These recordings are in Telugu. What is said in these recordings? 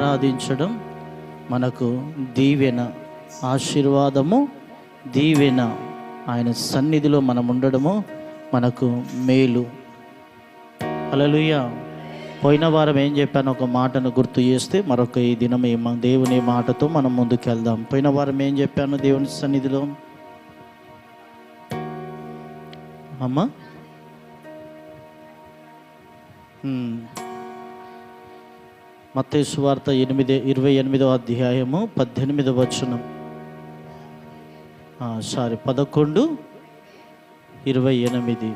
ఆరాధించడం మనకు దీవెన, ఆశీర్వాదము, దీవెన. ఆయన సన్నిధిలో మనం ఉండడము మనకు మేలు. హల్లెలూయా. పోయిన వారం ఏం చెప్పాను ఒక మాటను గుర్తు చేస్తే మరొక ఈ దినం దేవుని మాటతో మనం ముందుకు వెళ్దాం. పోయిన వారం ఏం చెప్పాను దేవుని సన్నిధిలో అమ్మా? మత్తయి సువార్త 28వ అధ్యాయము 18వ వచనం. 11:28.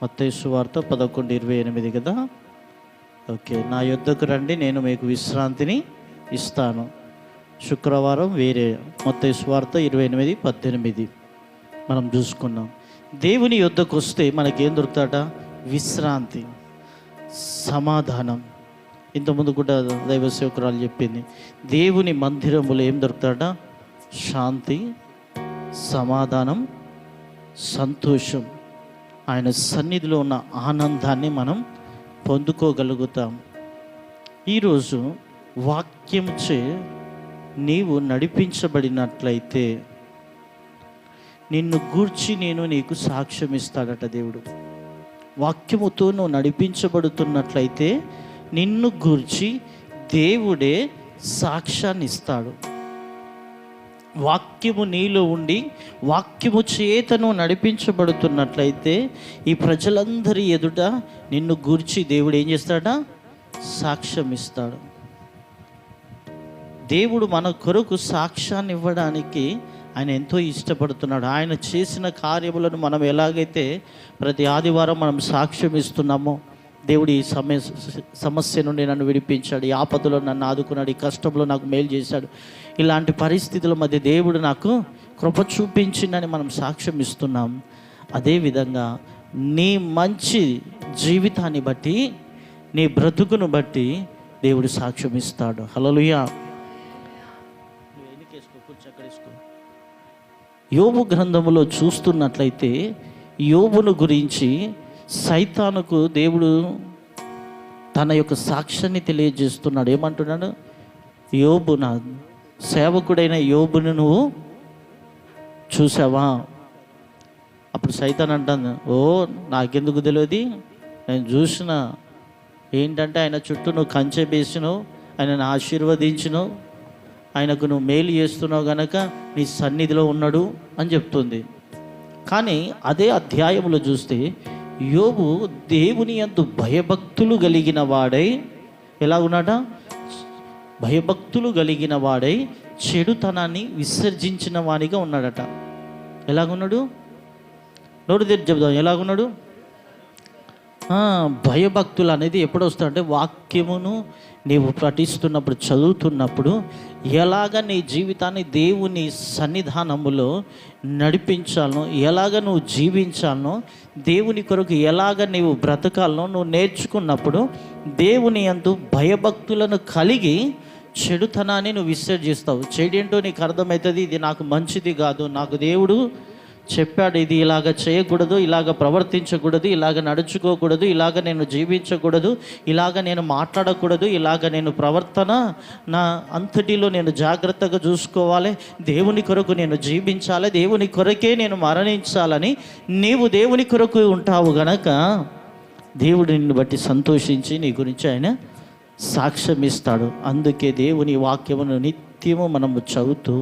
మత్తయి సువార్త 11:28 కదా. ఓకే. నా యొద్దకు రండి, నేను మీకు విశ్రాంతిని ఇస్తాను. శుక్రవారం వేరే. మత్తయి సువార్త 28:18 మనం చూసుకున్నాం. దేవుని యొద్దకు వస్తే మనకేం దొరుకుతాడ? విశ్రాంతి, సమాధానం. ఇంతకుముందు కూడా దైవ సేవకురాలు చెప్పింది, దేవుని మందిరములో ఏం దొరుకుతాడ? శాంతి, సమాధానం, సంతోషం. ఆయన సన్నిధిలో ఉన్న ఆనందాన్ని మనం పొందుకోగలుగుతాం. ఈరోజు వాక్యంచే నీవు నడిపించబడినట్లయితే నిన్ను గూర్చి నేను నీకు సాక్ష్యం ఇస్తాడట దేవుడు. వాక్యముతో నువ్వు నడిపించబడుతున్నట్లయితే నిన్ను గూర్చి దేవుడే సాక్ష్యాన్ని ఇస్తాడు. వాక్యము నీలో ఉండి వాక్యము చేతను నడిపించబడుతున్నట్లయితే ఈ ప్రజలందరి ఎదుట నిన్ను గూర్చి దేవుడు ఏం చేస్తాడా? సాక్ష్యం ఇస్తాడు. దేవుడు మన కొరకు సాక్ష్యాన్ని ఇవ్వడానికి ఆయన ఎంతో ఇష్టపడుతున్నాడు. ఆయన చేసిన కార్యములను మనం ఎలాగైతే ప్రతి ఆదివారం మనం సాక్ష్యం ఇస్తున్నామో, దేవుడు ఈ సమస్య నుండి నన్ను విడిపించాడు, ఈ ఆపదలో నన్ను ఆదుకున్నాడు, ఈ కష్టంలో నాకు మేలు చేశాడు, ఇలాంటి పరిస్థితుల మధ్య దేవుడు నాకు కృప చూపించిందని మనం సాక్ష్యం ఇస్తున్నాం. అదేవిధంగా నీ మంచి జీవితాన్ని బట్టి, నీ బ్రతుకును బట్టి దేవుడు సాక్ష్యం ఇస్తాడు. హల్లెలూయా. యోబు గ్రంథములో చూస్తున్నట్లయితే యోబును గురించి సైతానుకు దేవుడు తన యొక్క సాక్ష్యాన్ని తెలియజేస్తున్నాడు. ఏమంటున్నాడు? యోబు, నా సేవకుడైన యోబును నువ్వు చూసావా? అప్పుడు సైతాన్ అంటాను, ఓ నాకెందుకు తెలియదు, నేను చూసిన. ఏంటంటే ఆయన చుట్టూ నువ్వు కంచె వేసినావు, ఆయనను ఆశీర్వదించినావు, ఆయనకు నువ్వు మేలు చేస్తున్నావు గనక నీ సన్నిధిలో ఉన్నాడు అని చెప్తుంది. కానీ అదే అధ్యాయంలో చూస్తే యోబు దేవుని యందు భయభక్తులు కలిగిన వాడై ఎలా ఉన్నాడా? భయభక్తులు కలిగిన వాడై చెడుతనాన్ని విసర్జించిన వాడిగా ఉన్నాడట. ఎలాగున్నాడు? నోరు తెరిచి చెబుదాం. ఎలాగున్నాడు? భయభక్తులు అనేది ఎప్పుడు వస్తాయంటే వాక్యమును నీవు పఠిస్తున్నప్పుడు, చదువుతున్నప్పుడు ఎలాగ నీ జీవితాన్ని దేవుని సన్నిధానములో నడిపించాలనో, ఎలాగ నువ్వు జీవించాలనో, దేవుని కొరకు ఎలాగ నీవు బ్రతకాలనో నువ్వు నేర్చుకున్నప్పుడు దేవుని యందు భయభక్తులను కలిగి చెడుతనాన్ని నువ్వు విసర్జిస్తావు. చెడేంటో నీకు అర్థమవుతుంది. ఇది నాకు మంచిది కాదు, నాకు దేవుడు చెప్పాడు ఇది ఇలాగ చేయకూడదు, ఇలాగ ప్రవర్తించకూడదు, ఇలాగ నడుచుకోకూడదు, ఇలాగ నేను జీవించకూడదు, ఇలాగ నేను మాట్లాడకూడదు, ఇలాగ నేను ప్రవర్తన నా అంతటిలో నేను జాగ్రత్తగా చూసుకోవాలి, దేవుని కొరకు నేను జీవించాలి, దేవుని కొరకే నేను మరణించాలని నీవు దేవుని కొరకు ఉంటావు గనక దేవుడు నిన్ను బట్టి సంతోషించి నీ గురించి ఆయన సాక్ష్యం ఇస్తాడు. అందుకే దేవుని వాక్యమును నిత్యము మనము చదువుతూ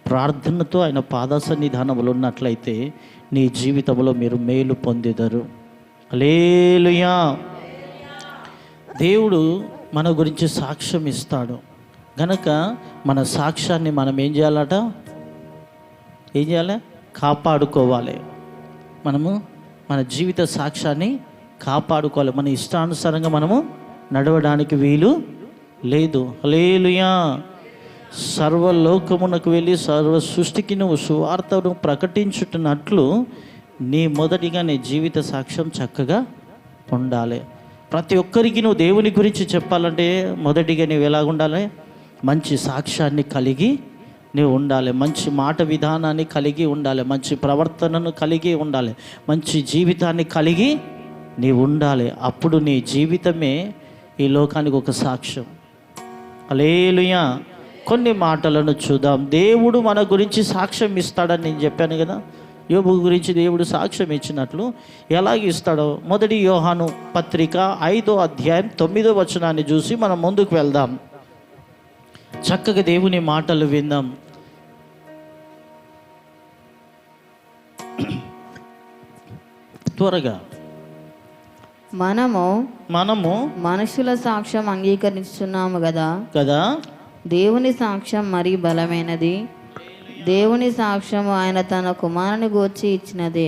ప్రార్థనతో ఆయన పాద సన్నిధానములు ఉన్నట్లయితే నీ జీవితంలో మీరు మేలు పొందేదరు. హల్లెలూయా. దేవుడు మన గురించి సాక్ష్యం ఇస్తాడు గనక మన సాక్ష్యాన్ని మనం ఏం చేయాలట? ఏం చేయాలి? కాపాడుకోవాలి. మనము మన జీవిత సాక్ష్యాన్ని కాపాడుకోవాలి. మన ఇష్టానుసారంగా మనము నడవడానికి వీలు లేదు. హల్లెలూయా. సర్వలోకమునకు వెళ్ళి సర్వ సృష్టికి నువ్వు సువార్తను ప్రకటించుతున్నట్లు నీ మొదటిగా నీ జీవిత సాక్ష్యం చక్కగా ఉండాలి. ప్రతి ఒక్కరికి నువ్వు దేవుని గురించి చెప్పాలంటే మొదటిగా నువ్వు ఎలా ఉండాలి? మంచి సాక్ష్యాన్ని కలిగి నువ్వు ఉండాలి, మంచి మాట విధానాన్ని కలిగి ఉండాలి, మంచి ప్రవర్తనను కలిగి ఉండాలి, మంచి జీవితాన్ని కలిగి నీవు ఉండాలి. అప్పుడు నీ జీవితమే ఈ లోకానికి ఒక సాక్ష్యం. హల్లెలూయా. కొన్ని మాటలను చూద్దాం. దేవుడు మన గురించి సాక్ష్యం ఇస్తాడని నేను చెప్పాను కదా. యోబు గురించి దేవుడు సాక్ష్యం ఇచ్చినట్లు ఎలాగ ఇస్తాడో మొదటి యోహాను పత్రిక 5వ అధ్యాయం 9వ వచనాన్ని చూసి మనం ముందుకు వెళ్దాం. చక్కగా దేవుని మాటలు విందాం. త్వరగా మనము మనుషుల సాక్ష్యం అంగీకరిస్తున్నాము కదా. దేవుని సాక్ష్యం మరీ బలమైనది. దేవుని సాక్ష్యము ఆయన తన కుమారుని గూర్చి ఇచ్చినదే.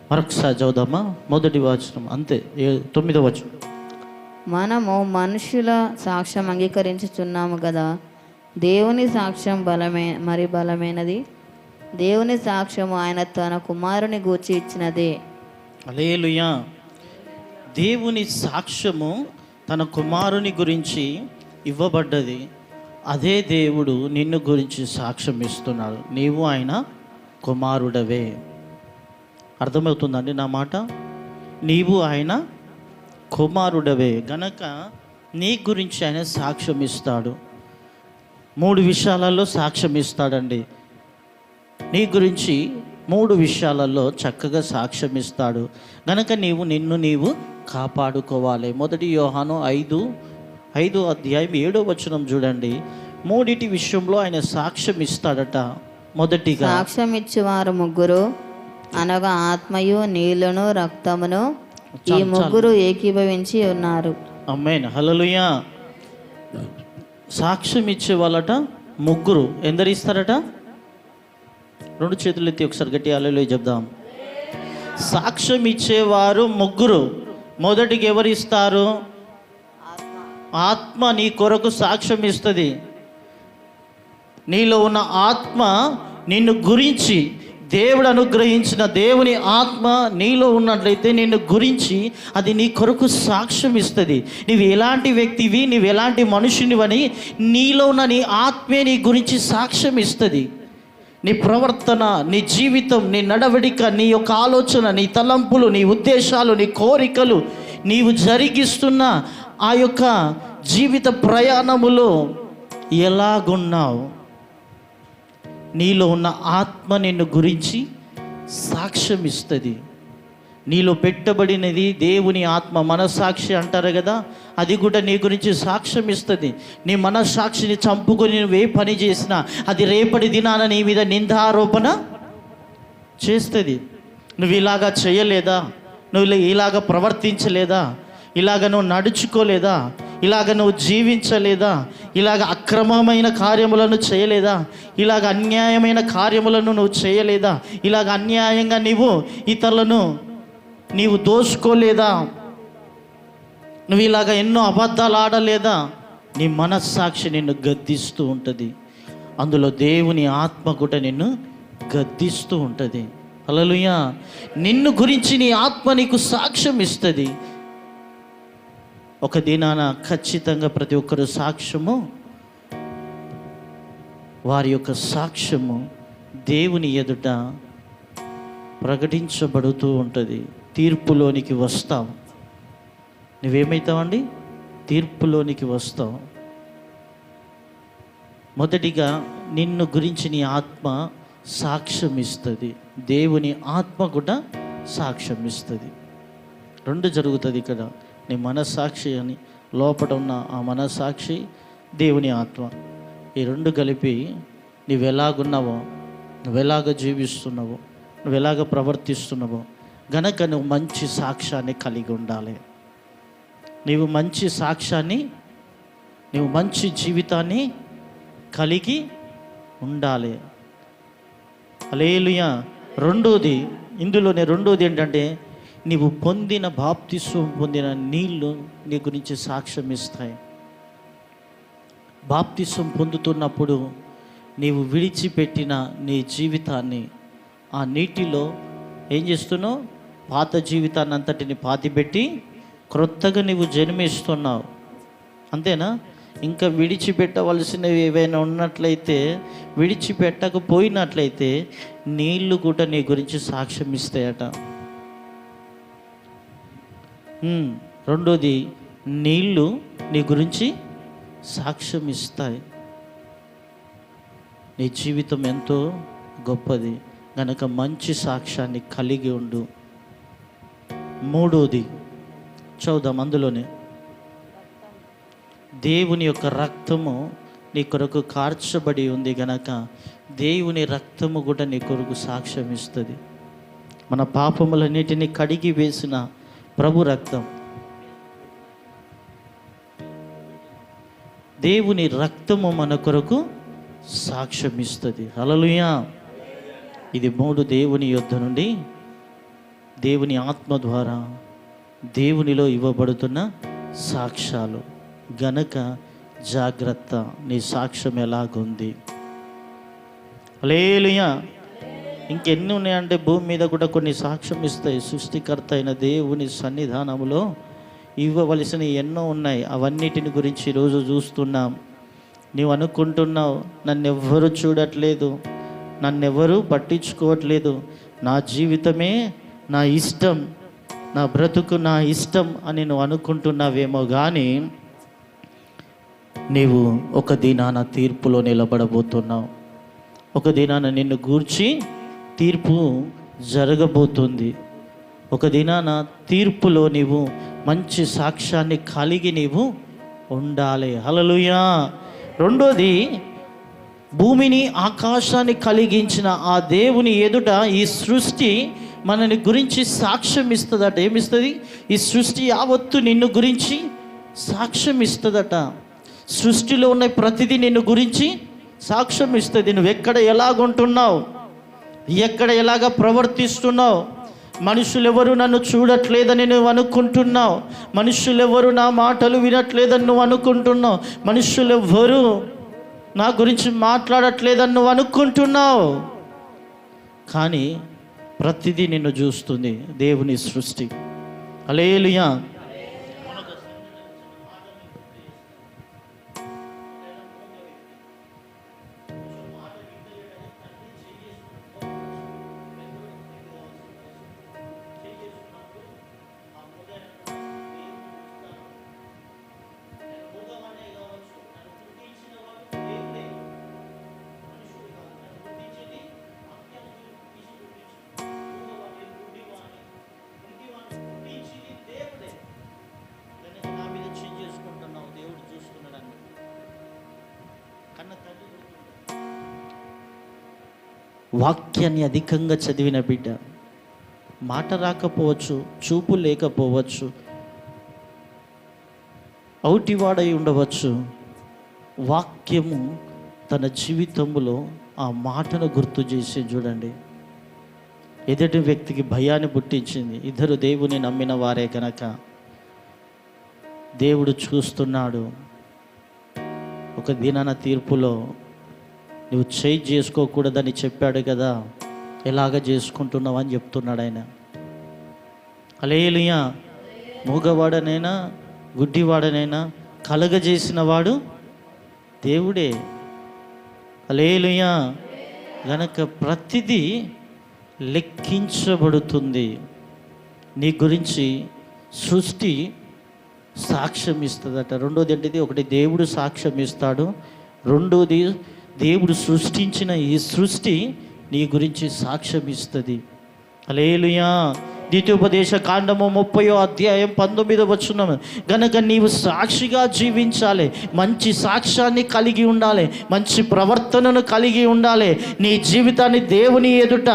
మరొకసారి చదువుదామా? మొదటి వచనం అంతే, 9వ వచనం. మనము మనుషుల సాక్ష్యం అంగీకరించుచున్నాము కదా. దేవుని సాక్ష్యం మరి బలమైనది. దేవుని సాక్ష్యము ఆయన తన కుమారుని గూర్చి ఇచ్చినదే. హల్లెలూయా. దేవుని సాక్ష్యము తన కుమారుని గురించి ఇవ్వబడ్డది. అదే దేవుడు నిన్ను గురించి సాక్ష్యం ఇస్తున్నాడు. నీవు ఆయన కుమారుడవే. అర్థమవుతుందండి నా మాట? నీవు ఆయన కుమారుడవే గనక నీ గురించి ఆయన సాక్ష్యం ఇస్తాడు. 3 విషయాలలో సాక్ష్యం ఇస్తాడండి. నీ గురించి 3 విషయాలలో చక్కగా సాక్ష్యం ఇస్తాడు. గనక నిన్ను నీవు కాపాడుకోవాలి. మొదటి యోహాను 5వ అధ్యాయం 7వ వచనం చూడండి. 3 విషయంలో ఆయన సాక్ష్యం ఇస్తాడట. మొదటిగా సాక్ష్యం ఇచ్చేవారు 3, అనగా ఆత్మయు నీళ్లను రక్తమును, ఈ 3 ఏకీభవించి ఉన్నారు. ఆమేన్. హల్లెలూయా. సాక్ష్యం ఇచ్చే వాళ్ళట 3. ఎందరు ఇస్తారట? 2 చేతులు ఎత్తి ఒకసారి గట్టి హల్లెలూయా చెప్దాం. సాక్ష్యం ఇచ్చేవారు 3. మొదటికి ఎవరు ఇస్తారు? ఆత్మ నీ కొరకు సాక్ష్యం ఇస్తుంది. నీలో ఉన్న ఆత్మ నిన్ను గురించి, దేవుడు అనుగ్రహించిన దేవుని ఆత్మ నీలో ఉన్నట్లయితే నిన్ను గురించి అది నీ కొరకు సాక్ష్యం ఇస్తుంది. నీవు ఎలాంటి వ్యక్తివి, నీవు ఎలాంటి మనుషునివని నీలో ఉన్న నీ ఆత్మే నీ గురించి సాక్ష్యం ఇస్తుంది. నీ ప్రవర్తన, నీ జీవితం, నీ నడవడిక, నీ యొక్క ఆలోచన, నీ తలంపులు, నీ ఉద్దేశాలు, నీ కోరికలు, నీవు జరిగిస్తున్న ఆ యొక్క జీవిత ప్రయాణములో ఎలాగున్నావు, నీలో ఉన్న ఆత్మ నిన్ను గురించి సాక్ష్యం ఇస్తుంది. నీలో పెట్టబడినది దేవుని ఆత్మ, మనస్సాక్షి అంటారు కదా, అది కూడా నీ గురించి సాక్ష్యం ఇస్తుంది. నీ మనస్సాక్షిని చంపుకొని నువ్వు ఏ పని చేసినా అది రేపటి దినాన నీ మీద నిందారోపణ చేస్తుంది. నువ్వు ఇలాగా చేయలేదా, నువ్వు ఇలాగ ప్రవర్తించలేదా, ఇలాగ నువ్వు నడుచుకోలేదా, ఇలాగ నువ్వు జీవించలేదా, ఇలాగ అక్రమమైన కార్యములను చేయలేదా, ఇలాగ అన్యాయమైన కార్యములను నువ్వు చేయలేదా, ఇలాగ అన్యాయంగా ఇతరులను నీవు దోచుకోలేదా, నువ్వు ఇలాగ ఎన్నో అబద్ధాలు ఆడలేదా, నీ మనస్సాక్షి నిన్ను గద్దిస్తూ ఉంటుంది. అందులో దేవుని ఆత్మ కూడా నిన్ను గద్దిస్తూ ఉంటుంది. హల్లెలూయా. నిన్ను గురించి నీ ఆత్మ నీకు సాక్ష్యం ఇస్తుంది. ఒక దినాన ఖచ్చితంగా ప్రతి ఒక్కరు సాక్ష్యము, వారి యొక్క సాక్ష్యము దేవుని ఎదుట ప్రకటించబడుతూ ఉంటుంది. తీర్పులోనికి వస్తావు. నువ్వేమవుతావండి? తీర్పులోనికి వస్తావు. మొదటిగా నిన్ను గురించి నీ ఆత్మ సాక్ష్యం ఇస్తుంది. దేవుని ఆత్మ కూడా సాక్ష్యం ఇస్తుంది. 2 జరుగుతుంది ఇక్కడ. నీ మనస్సాక్షి అని లోపల ఉన్న ఆ మనస్సాక్షి, దేవుని ఆత్మ, ఈ 2 కలిపి నువ్వు ఎలాగున్నావో, నువ్వు ఎలాగ జీవిస్తున్నావో, నువ్వు ఎలాగ ప్రవర్తిస్తున్నావో గనక నువ్వు మంచి సాక్ష్యాన్ని కలిగి ఉండాలి. నీవు మంచి సాక్ష్యాన్ని, నువ్వు మంచి జీవితాన్ని కలిగి ఉండాలి. హల్లెలూయా. ఇందులోనే రెండోది ఏంటంటే, నీవు పొందిన బాప్తిస్మం పొందిన నీళ్ళు నీ గురించి సాక్ష్యం ఇస్తాయి. బాప్తిస్మం పొందుతున్నప్పుడు నీవు విడిచిపెట్టిన నీ జీవితాన్ని ఆ నీటిలో ఏం చేస్తున్నావు? పాత జీవితాన్ని అంతటిని పాతిపెట్టి క్రొత్తగా నీవు జన్మిస్తున్నావు. అంతేనా? ఇంకా విడిచిపెట్టవలసినవి ఏవైనా ఉన్నట్లయితే, విడిచిపెట్టకపోయినట్లయితే నీళ్ళు కూడా నీ గురించి సాక్ష్యం ఇస్తాయట. రెండోది, నీళ్ళు నీ గురించి సాక్ష్యం ఇస్తాయి. నీ జీవితం ఎంతో గొప్పది గనక మంచి సాక్ష్యాన్ని కలిగి ఉండు. మూడోది చదువుదాం, అందులోనే దేవుని యొక్క రక్తము నీ కొరకు కార్చబడి ఉంది గనక దేవుని రక్తము కూడా నీ కొరకు సాక్ష్యం ఇస్తుంది. మన పాపములన్నిటినీ కడిగి వేసిన ప్రభు రక్తం, దేవుని రక్తము మన కొరకు సాక్ష్యం ఇస్తుంది. హల్లెలూయా. ఇది 3 దేవుని యొద్ద నుండి దేవుని ఆత్మ ద్వారా దేవునిలో ఇవ్వబడుతున్న సాక్ష్యాలు గనక జాగ్రత్త, నీ సాక్ష్యం ఎలాగుంది. హల్లెలూయా. ఇంకెన్ని ఉన్నాయంటే భూమి మీద కూడా కొన్ని సాక్ష్యం ఇస్తాయి. సృష్టికర్త అయిన దేవుని సన్నిధానంలో ఇవ్వవలసిన ఎన్నో ఉన్నాయి. అవన్నిటిని గురించి ఈరోజు చూస్తున్నాం. నీవు అనుకుంటున్నావు, నన్నెవ్వరూ చూడట్లేదు, నన్నెవ్వరూ పట్టించుకోవట్లేదు, నా జీవితమే నా ఇష్టం, నా బ్రతుకు నా ఇష్టం అని నువ్వు అనుకుంటున్నావేమో కానీ నీవు ఒక దినాన తీర్పులో నిలబడబోతున్నావు. ఒక దినాన నిన్ను గూర్చి తీర్పు జరగబోతుంది. ఒక దినాన తీర్పులో నీవు మంచి సాక్ష్యాన్ని కలిగి నీవు ఉండాలి. హల్లెలూయా. రెండోది, భూమిని ఆకాశాన్ని కలిగించిన ఆ దేవుని ఎదుట ఈ సృష్టి మనని గురించి సాక్ష్యం ఇస్తుందట. ఏమిస్తుంది? ఈ సృష్టి యావత్తు నిన్ను గురించి సాక్ష్యం ఇస్తుందట. సృష్టిలో ఉన్న ప్రతిదీ నిన్ను గురించి సాక్ష్యం ఇస్తుంది. నువ్వు ఎక్కడ ఎలాగుంటున్నావు, ఎక్కడ ఎలాగ ప్రవర్తిస్తున్నావు, మనుషులెవరు నన్ను చూడట్లేదని నువ్వు అనుకుంటున్నావు, మనుషులెవరు నా మాటలు వినట్లేదని నువ్వు అనుకుంటున్నావు, మనుషులెవ్వరూ నా గురించి మాట్లాడట్లేదని నువ్వు అనుకుంటున్నావు. కానీ ప్రతిదీ నిన్ను చూస్తుంది దేవుని సృష్టి. హల్లెలూయా. వాక్యాన్ని అధికంగా చదివిన బిడ్డ, మాట రాకపోవచ్చు, చూపు లేకపోవచ్చు, ఔటివాడై ఉండవచ్చు, వాక్యము తన జీవితంలో ఆ మాటను గుర్తు చేసి చూడండి, ఎదుటి వ్యక్తికి భయాన్ని పుట్టించింది. ఇద్దరు దేవుని నమ్మిన వారే కనుక దేవుడు చూస్తున్నాడు. ఒక దినాన తీర్పులో నువ్వు చేంజ్ చేసుకోకూడదని చెప్పాడు కదా, ఎలాగ చేసుకుంటున్నావు అని చెప్తున్నాడు ఆయన. హల్లెలూయా. మూగవాడనైనా గుడ్డివాడనైనా కలగజేసిన వాడు దేవుడే. హల్లెలూయా. గనక ప్రతిదీ లెక్కించబడుతుంది. నీ గురించి సృష్టి సాక్ష్యం ఇస్తుందట. రెండోది ఏంటిది? ఒకటి దేవుడు సాక్ష్యం ఇస్తాడు, రెండోది దేవుడు సృష్టించిన ఈ సృష్టి నీ గురించి సాక్ష్యం ఇస్తుంది. హల్లెలూయా. ద్వితీయోపదేశ కాండము 30వ అధ్యాయం 19వ వచనం, గనక నీవు సాక్షిగా జీవించాలి, మంచి సాక్ష్యాన్ని కలిగి ఉండాలి, మంచి ప్రవర్తనను కలిగి ఉండాలి. నీ జీవితాన్ని దేవుని ఎదుట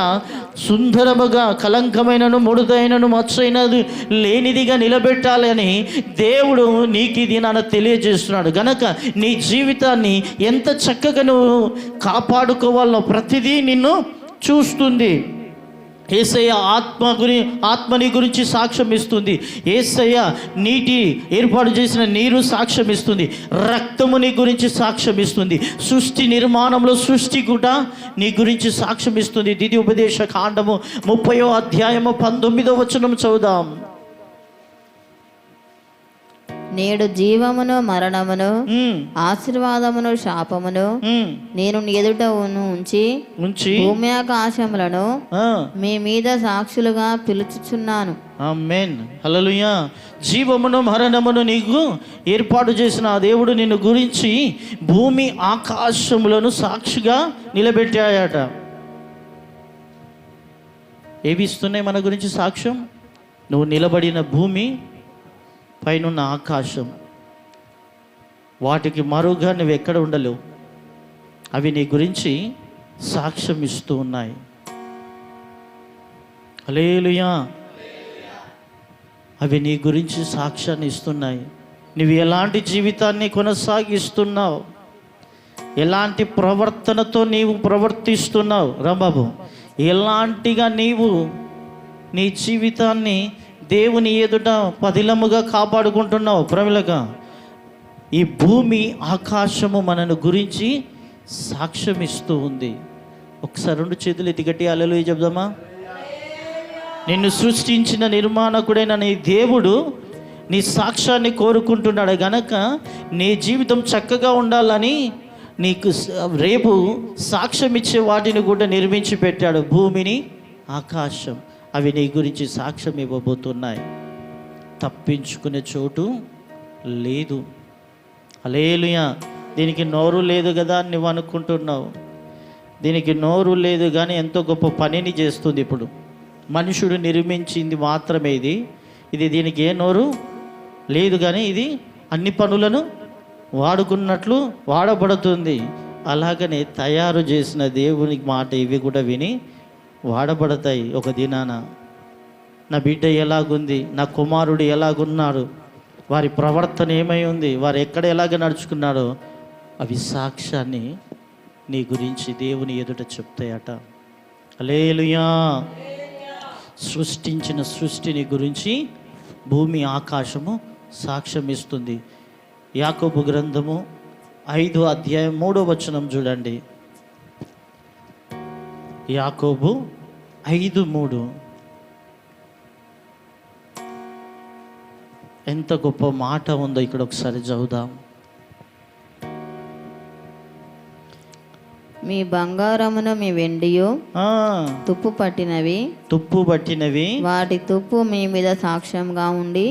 సుందరముగా, కలంకమైనను ముడుదైనను మచ్చైనది లేనిదిగా నిలబెట్టాలని దేవుడు నీకు ఇది నన్ను తెలియజేస్తున్నాడు. గనక నీ జీవితాన్ని ఎంత చక్కగా నువ్వు కాపాడుకోవాలో ప్రతిదీ నిన్ను చూస్తుంది. యేసయ్య ఆత్మని గురించి సాక్ష్యం ఇస్తుంది. యేసయ్య నీటి ఏర్పాటు చేసిన నీరు సాక్ష్యం ఇస్తుంది. రక్తముని గురించి సాక్ష్యం ఇస్తుంది. సృష్టి నిర్మాణంలో సృష్టి కూడా నీ గురించి సాక్ష్యం ఇస్తుంది. ద్వితీయోపదేశ కాండము 30వ అధ్యాయము 19వ వచనం చదువుదాం. నేడు జీవమును మరణమును ఉమ్, ఆశీర్వాదమును శాపమును ఉమ్, నేను నీ ఎదుట ఉంచి ఉంచి భూమి ఆకాశములను ఆ, మీ మీద సాక్షులుగా పిలుచుచున్నాను. ఆమేన్. హల్లెలూయా. జీవమును మరణమును నీకు ఏర్పాటు చేసిన ఆ దేవుడు నిన్ను గురించి భూమి ఆకాశములను సాక్షిగా నిలబెట్టాయట. ఏవి ఇస్తున్నాయి మన గురించి సాక్ష్యం? నువ్వు నిలబడిన భూమి, పైనున్న ఆకాశం, వాటికి మరుగా నువ్వు ఎక్కడ ఉండలేవు. అవి నీ గురించి సాక్ష్యం ఇస్తూ ఉన్నాయి. హల్లెలూయా. అవి నీ గురించి సాక్ష్యాన్ని ఇస్తున్నాయి. నువ్వు ఎలాంటి జీవితాన్ని కొనసాగిస్తున్నావు, ఎలాంటి ప్రవర్తనతో నీవు ప్రవర్తిస్తున్నావు రాంబాబు, ఎలాంటిగా నీవు నీ జీవితాన్ని దేవుని ఎదుట పదిలముగా కాపాడుకుంటున్నావు ప్రమిళగా, ఈ భూమి ఆకాశము మనను గురించి సాక్ష్యం ఇస్తూ ఉంది. ఒకసారి 2 చేతులు ఎత్తి గట్టి హల్లెలూయా చెప్దామా? నిన్ను సృష్టించిన నిర్మాణకుడైన నీ దేవుడు నీ సాక్ష్యాన్ని కోరుకుంటున్నాడు గనక నీ జీవితం చక్కగా ఉండాలని నీకు రేపు సాక్ష్యం ఇచ్చే వాటిని కూడా నిర్మించి పెట్టాడు. భూమిని, ఆకాశం, అవి నీ గురించి సాక్ష్యం ఇవ్వబోతున్నాయి. తప్పించుకునే చోటు లేదు. హల్లెలూయా. దీనికి నోరు లేదు కదా అని నువ్వు అనుకుంటున్నావు. దీనికి నోరు లేదు కానీ ఎంతో గొప్ప పనిని చేస్తుంది. ఇప్పుడు మనుషుడు నిర్మించింది మాత్రమే ఇది దీనికి ఏ నోరు లేదు కానీ ఇది అన్ని పనులను వాడుకున్నట్లు వాడబడుతుంది. అలాగనే తయారు చేసిన దేవుని మాట ఇవి కూడా విని వాడబడతాయి ఒక దినాన. నా బిడ్డ ఎలాగుంది, నా కుమారుడు ఎలాగున్నాడు, వారి ప్రవర్తన ఏమై ఉంది, వారు ఎక్కడ ఎలాగ నడుచుకున్నాడో అవి సాక్ష్యాన్ని నీ గురించి దేవుని ఎదుట చెప్తాయట. హల్లెలూయా. సృష్టించిన సృష్టిని గురించి భూమి ఆకాశము సాక్ష్యం ఇస్తుంది. యాకోబు గ్రంథము 5వ అధ్యాయం 3వ వచనం చూడండి. యాకోబు 5:3. ఎంత గొప్ప మాట ఉందో ఇక్కడ ఒకసారి చదువుదాం. మీ బంగారమును మీ వెండియు తుప్పు పట్టినవి వాటి తుప్పు మీ మీద సాక్ష్యంగా ఉండి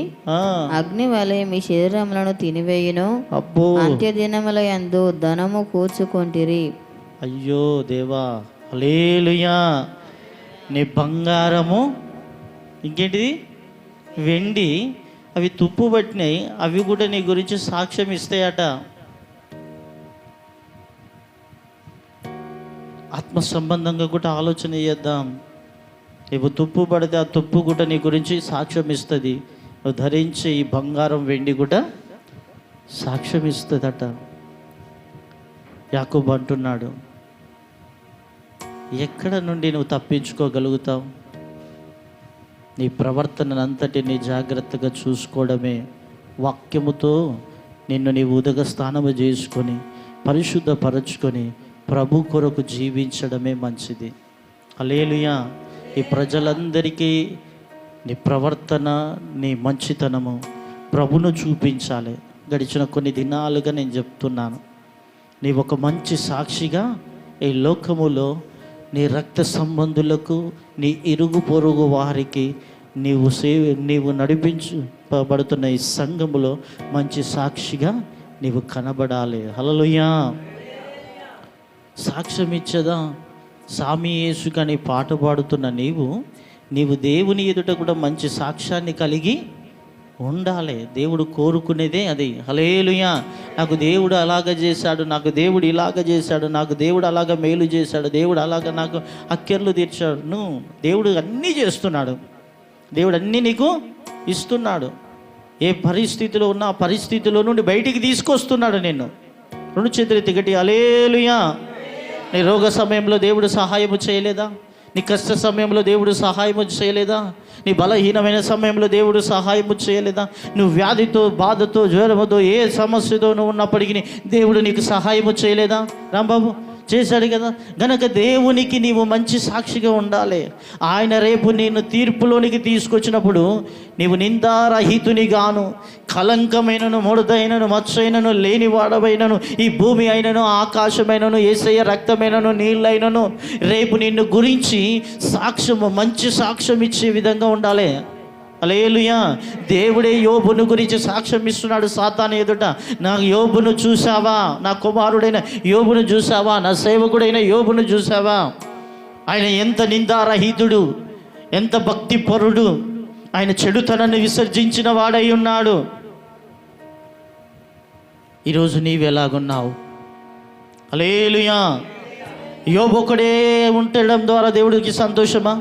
అగ్ని వలె మీ శరీరములను తినివేయును. అబ్బో, అంత్యదినముల యందు ధనము కూర్చుకొంటిరి. అయ్యో దేవా, హల్లెలూయా. నీ బంగారము, ఇంకేంటిది, వెండి, అవి తుప్పు పట్టినాయి. అవి కూడా నీ గురించి సాక్ష్యం ఇస్తాయట. ఆత్మ సంబంధంగా కూడా ఆలోచన చేద్దాం. నువ్వు తుప్పు పడితే ఆ తుప్పు కూడా నీ గురించి సాక్ష్యం ఇస్తుంది. నువ్వు ధరించే ఈ బంగారం, వెండి కూడా సాక్ష్యం ఇస్తుందట. యాకోబు అంటున్నాడు, ఎక్కడ నుండి నువ్వు తప్పించుకోగలుగుతావు? నీ ప్రవర్తనంతటిని జాగ్రత్తగా చూసుకోవడమే, వాక్యముతో నిన్ను నీ ఉదక స్నానము చేసుకొని పరిశుద్ధపరచుకొని ప్రభు కొరకు జీవించడమే మంచిది. హల్లెలూయా. ఈ ప్రజలందరికీ నీ ప్రవర్తన, నీ మంచితనము ప్రభును చూపించాలి. గడిచిన కొన్ని దినాలుగా నేను చెప్తున్నాను, నీవు ఒక మంచి సాక్షిగా ఈ లోకములో నీ రక్త సంబంధులకు, నీ ఇరుగు పొరుగు వారికి నీవు నడిపించబడుతున్న ఈ సంఘములో మంచి సాక్షిగా నీవు కనబడాలి. హల్లెలూయా. సాక్ష్యం ఇచ్చదా సామి యేసు కానీ పాట పాడుతున్న నీవు దేవుని ఎదుట కూడా మంచి సాక్ష్యాన్ని కలిగి ఉండాలి. దేవుడు కోరుకునేదే అది. హల్లెలూయా. నాకు దేవుడు అలాగ చేశాడు, నాకు దేవుడు ఇలాగ చేశాడు, నాకు దేవుడు అలాగ మేలు చేశాడు, దేవుడు అలాగ నాకు అక్కర్లు తీర్చాడు. దేవుడు అన్నీ చేస్తున్నాడు, దేవుడు అన్నీ నీకు ఇస్తున్నాడు. ఏ పరిస్థితిలో ఉన్నా ఆ పరిస్థితిలో నుండి బయటికి తీసుకొస్తున్నాడు నిన్ను. 2 చేతులు ఎత్తి గట్టి హల్లెలూయా. నీ రోగ సమయంలో దేవుడు సహాయము చేయలేదా? నీ కష్ట సమయంలో దేవుడు సహాయము చేయలేదా? నీ బలహీనమైన సమయంలో దేవుడు సహాయము చేయలేదా? నువ్వు వ్యాధితో, బాధతో, జ్వరముతో, ఏ సమస్యతో నువ్వు ఉన్నప్పటికీ దేవుడు నీకు సహాయము చేయలేదా? రాంబాబు, చేశాడు కదా. గనక దేవునికి నీవు మంచి సాక్షిగా ఉండాలి. ఆయన రేపు నేను తీర్పులోనికి తీసుకొచ్చినప్పుడు నీవు నిందారహితునిగాను, కలంకమైనను, ముడతైనను, మచ్చైనను, లేనివాడవైనను, ఈ భూమి అయినను, ఆకాశమైనను, యేసయ్య రక్తమైనను, నీళ్ళైనను రేపు నిన్ను గురించి సాక్ష్యము, మంచి సాక్ష్యం ఇచ్చే విధంగా ఉండాలి. హల్లెలూయా. దేవుడే యోబును గురించి సాక్ష్యం ఇస్తున్నాడు సాతాను ఎదుట. నా యోబును చూసావా, నా కుమారుడైన యోబును చూసావా, నా సేవకుడైన యోబును చూసావా, ఆయన ఎంత నిందారహితుడు, ఎంత భక్తిపరుడు, ఆయన చెడుతనాన్ని విసర్జించిన వాడై ఉన్నాడు. ఈరోజు నీవెలాగున్నావు? హల్లెలూయా. యోబు ఒకడే ఉండడం ద్వారా దేవుడికి సంతోషమా?